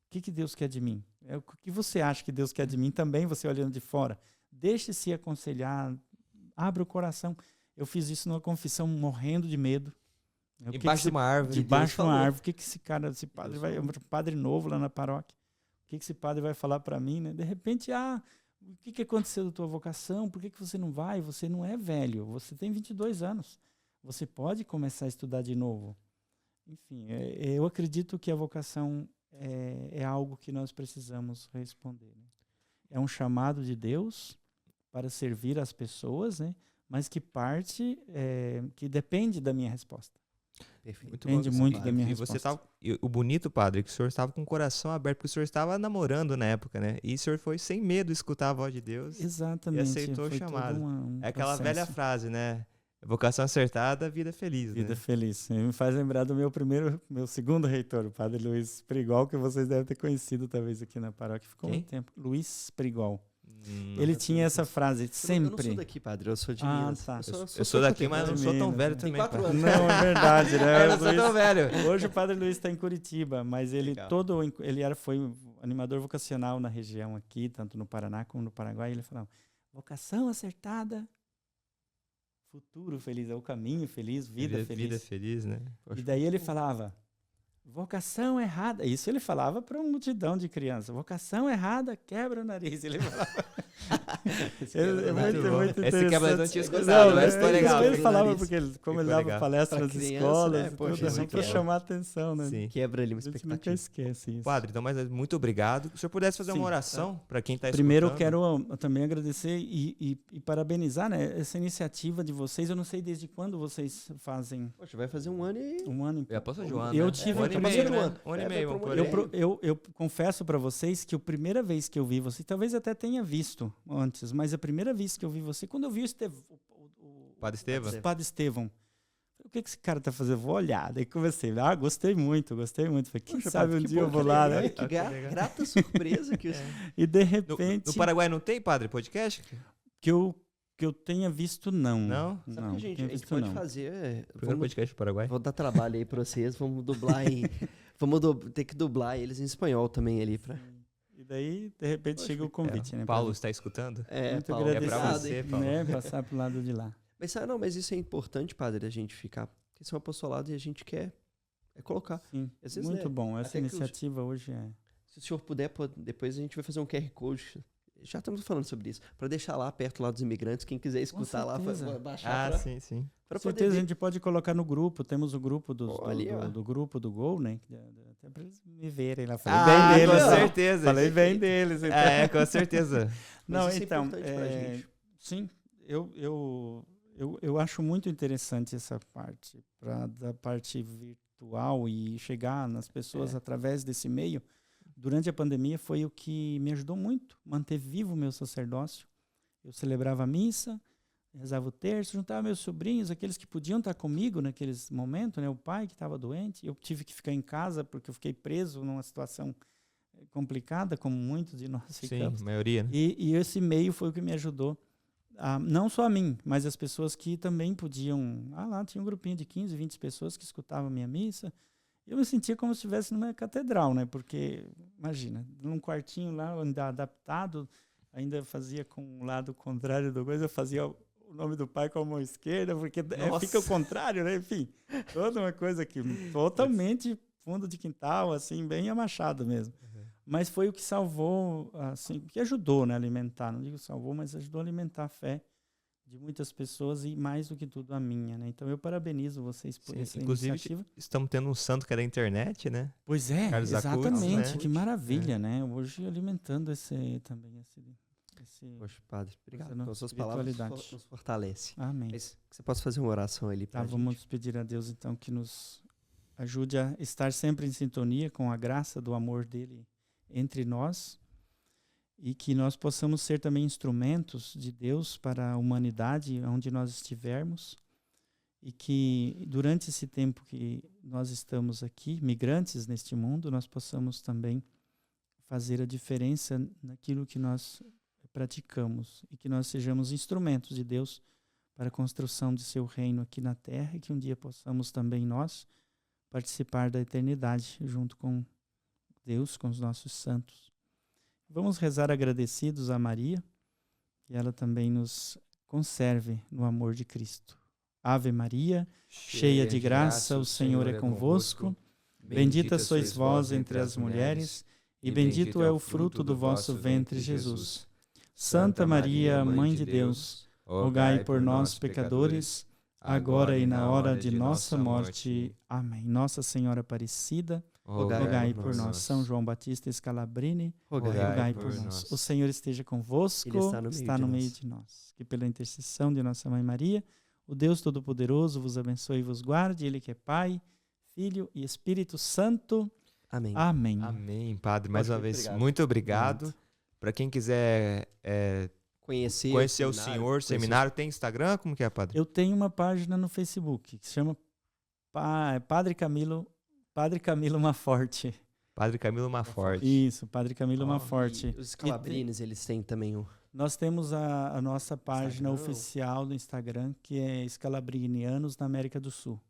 o que Deus quer de mim. O que você acha que Deus quer de mim também, você olhando de fora. Deixe-se aconselhar, abra o coração. Eu fiz isso numa confissão morrendo de medo. Debaixo de uma árvore. Debaixo de uma árvore. O que esse padre vai... Um padre novo lá na paróquia. O que esse padre vai falar para mim, né? De repente, o que aconteceu da tua vocação? Por que você não vai? Você não é velho. Você tem 22 anos. Você pode começar a estudar de novo. Enfim, eu acredito que a vocação é algo que nós precisamos responder. Né? É um chamado de Deus para servir as pessoas, né? Mas que que depende da minha resposta. Perfeito. Depende muito da minha resposta. O bonito, padre, é que o senhor estava com o coração aberto, porque o senhor estava namorando na época, né? E o senhor foi sem medo escutar a voz de Deus. Exatamente. E aceitou o chamado. É aquela velha frase, né? Vocação acertada, vida feliz. Vida feliz. Me faz lembrar do meu segundo reitor, o padre Luiz Prigol, que vocês devem ter conhecido talvez aqui na paróquia. Ficou muito tempo. Luiz Prigol. Ele tinha essa frase sempre. Eu não sou daqui, padre, eu sou de Minas. Tá. Eu sou daqui, mas não sou tão velho também. 4 anos. Não, é verdade, né? Eu não sou tão velho. Hoje o padre Luiz está em Curitiba, mas ele foi animador vocacional na região aqui, tanto no Paraná como no Paraguai. Ele falava, vocação acertada, futuro feliz, é o caminho feliz, vida feliz. Vida feliz, né? E daí ele falava, vocação errada. Isso ele falava para uma multidão de crianças. Vocação errada, quebra o nariz. Ele falava. Muito esse quebra eu não tinha escutado, mas foi legal. Ele falava porque como ele dava palestra nas escolas, né? para chamar a atenção, né? Sim. Quebra ali uma expectativa. Nunca esquece isso. Padre, então, mas muito obrigado. Se o senhor pudesse fazer uma oração para quem está escutando. Primeiro eu quero também agradecer e parabenizar, né, essa iniciativa de vocês. Eu não sei desde quando vocês fazem. Poxa, vai fazer um ano e... Um ano e... É apóstolo João, eu né? tive Um ano e meio. Eu confesso para vocês que a primeira vez que eu vi você, talvez até tenha visto antes, mas a primeira vez que eu vi você, quando eu vi o Padre Estevão, o que esse cara tá fazendo? Vou olhar. Daí comecei, gostei muito. Falei, quem sabe um dia eu vou lá, né? Que grata surpresa que E de repente... No Paraguai não tem, padre, podcast? Que eu tenha visto, não. Não? Sabe o que a gente pode fazer? Primeiro podcast do Paraguai. Vou dar trabalho aí pra vocês, vamos dublar aí. Ter que dublar eles em espanhol também ali. E daí, de repente, chega o convite, né? Paulo está escutando? Muito Paulo, agradecido, pra você, Paulo. Né? Passar pro lado de lá. Mas isso é importante, padre, a gente ficar. Porque isso é um apostolado e a gente quer colocar. Sim, muito bom. Essa iniciativa hoje é... Se o senhor puder, depois a gente vai fazer um QR Code. Já estamos falando sobre isso. Para deixar lá perto lá dos imigrantes, quem quiser escutar lá, baixar. Sim. Com certeza a gente pode colocar no grupo. Temos o grupo do grupo do Gol, né? Até para eles me verem lá. Falei bem deles, com certeza. Falei bem deles. Então. Com certeza. Não, então, gente. Sim, eu acho muito interessante essa parte, da parte virtual e chegar nas pessoas através desse meio. Durante a pandemia foi o que me ajudou muito, manter vivo o meu sacerdócio. Eu celebrava a missa, rezava o terço, juntava meus sobrinhos, aqueles que podiam estar comigo naqueles momentos, né? O pai que estava doente, eu tive que ficar em casa porque eu fiquei preso numa situação complicada, como muitos de nós ficamos. Sim, a maioria. Né? E esse meio foi o que me ajudou, não só a mim, mas as pessoas que também podiam... lá tinha um grupinho de 15, 20 pessoas que escutavam a minha missa. Eu me sentia como se estivesse numa catedral, né? Porque, imagina, num quartinho lá, ainda adaptado, ainda fazia com o lado contrário do coisa, eu fazia o nome do pai com a mão esquerda, porque fica o contrário, né? Enfim, toda uma coisa que totalmente fundo de quintal, assim, bem amachado mesmo. Uhum. Mas foi o que salvou, assim, que ajudou, né, a alimentar, não digo salvou, mas ajudou a alimentar a fé de muitas pessoas e, mais do que tudo, a minha, né? Então, eu parabenizo vocês por essa iniciativa. Estamos tendo um santo que é da internet, né? Pois é, Carlos exatamente. Acutis, né? Que maravilha, né? Hoje alimentando esse... Poxa, Padre, obrigado. Então, suas palavras nos fortalecem. Amém. Mas que você possa fazer uma oração ali pra gente. Vamos pedir a Deus, então, que nos ajude a estar sempre em sintonia com a graça do amor dele entre nós e que nós possamos ser também instrumentos de Deus para a humanidade onde nós estivermos e que durante esse tempo que nós estamos aqui, migrantes neste mundo, nós possamos também fazer a diferença naquilo que nós praticamos e que nós sejamos instrumentos de Deus para a construção de seu reino aqui na terra e que um dia possamos também nós participar da eternidade junto com Deus, com os nossos santos. Vamos rezar agradecidos a Maria, que ela também nos conserve no amor de Cristo. Ave Maria, cheia de graça, o Senhor é convosco. Bendita sois vós entre as mulheres, e bendito é o fruto do vosso ventre, Jesus. Santa Maria, Mãe de Deus, rogai por nós, pecadores, agora e na hora de nossa morte. Amém. Nossa Senhora Aparecida, rogai por nós. São João Batista Scalabrini, rogai por nós. O Senhor esteja convosco, está no meio de nós. Que pela intercessão de nossa Mãe Maria, o Deus Todo-Poderoso vos abençoe e vos guarde, Ele que é Pai, Filho e Espírito Santo. Amém. Amém. Amém, Padre. Mais uma vez, muito obrigado. Para quem quiser conhecer o senhor, seminário, tem Instagram? Como que é, Padre? Eu tenho uma página no Facebook que se chama Padre Camilo Maforte. Padre Camilo Maforte. Isso, Padre Camilo Maforte. Os Scalabrines, eles têm também o... Nós temos a nossa página oficial do Instagram, que é Scalabrinianos na América do Sul.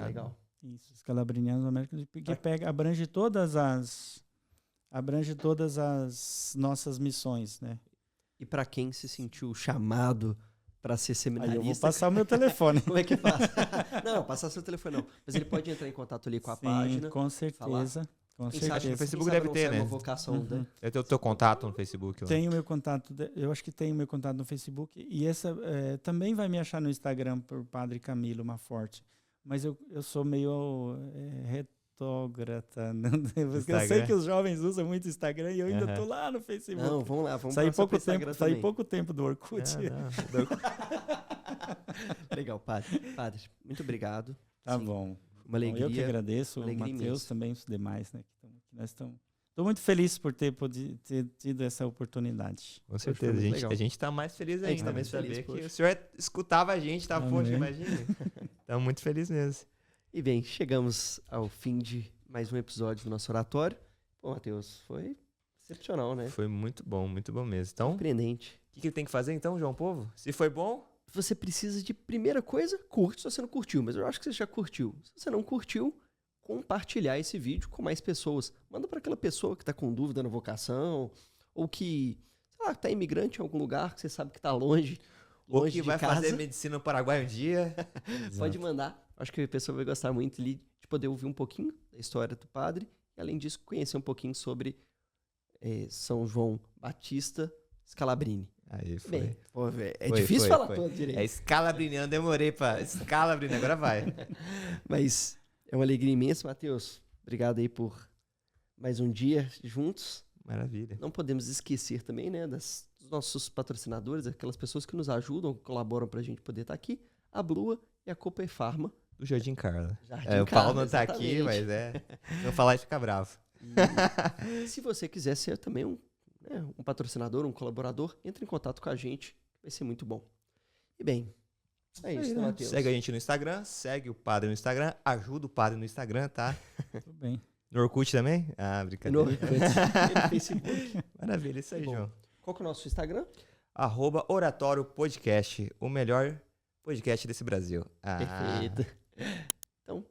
Legal. Isso, Scalabrinianos na América do Sul, que abrange todas as nossas missões, né? E para quem se sentiu chamado para ser seminarista... Aí eu vou passar o meu telefone. Como é que passa? Não, passar seu telefone não. Mas ele pode entrar em contato ali com a página. Com certeza. Com certeza. No Facebook deve ter, né? Uma vocação Eu tenho o teu contato no Facebook. Tenho o meu contato, eu acho que tenho o meu contato no Facebook. E essa também vai me achar no Instagram por Padre Camilo Maforte. Mas eu sou meio retógrata. Né? Porque eu sei que os jovens usam muito Instagram e eu ainda tô lá no Facebook. Não, vamos lá, vamos sair pouco tempo do Orkut. Legal, Padre. Padre, muito obrigado. Tá bom. Uma alegria. Eu que agradeço, o Matheus também, os demais, né? Estou muito feliz por ter tido essa oportunidade. Com certeza, a gente está mais feliz ainda. A gente está mais feliz que o senhor escutava a gente, tá? Poxa, imagina. Estamos muito felizes mesmo. E bem, chegamos ao fim de mais um episódio do nosso oratório. Pô, Matheus, foi excepcional, né? Foi muito bom mesmo. Então, surpreendente. O que ele tem que fazer então, João Povo? Se foi bom... Você precisa de, primeira coisa, curte se você não curtiu. Mas eu acho que você já curtiu. Se você não curtiu, compartilhar esse vídeo com mais pessoas. Manda para aquela pessoa que está com dúvida na vocação, ou que, sei lá, está imigrante em algum lugar, que você sabe que está longe ou que de vai casa. Fazer medicina no Paraguai um dia. Pode mandar. Acho que a pessoa vai gostar muito de poder ouvir um pouquinho da história do padre. E, além disso, conhecer um pouquinho sobre São João Batista Scalabrini. Aí foi. Bem, é difícil falar todo direito. É Scalabriniano, demorei para Scalabrini, agora vai. Mas é uma alegria imensa, Matheus. Obrigado aí por mais um dia juntos. Maravilha. Não podemos esquecer também, né, dos nossos patrocinadores, aquelas pessoas que nos ajudam, colaboram para a gente poder estar aqui. A Blua e a Cooper Pharma. Do Jardim Carla. O Paulo não está aqui, mas se eu falar, ele fica bravo. E se você quiser ser também um patrocinador, um colaborador, entre em contato com a gente, vai ser muito bom. E bem, é isso, né, Matheus? Segue a gente no Instagram, segue o padre no Instagram, ajuda o padre no Instagram, tá? Tudo bem. No Orkut também? Ah, brincadeira. No Orkut e no Facebook. Maravilha, isso aí, João. Qual que é o nosso Instagram? @Oratório Podcast, o melhor podcast desse Brasil. Perfeito. Então,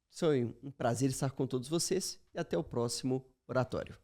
foi um prazer estar com todos vocês e até o próximo oratório.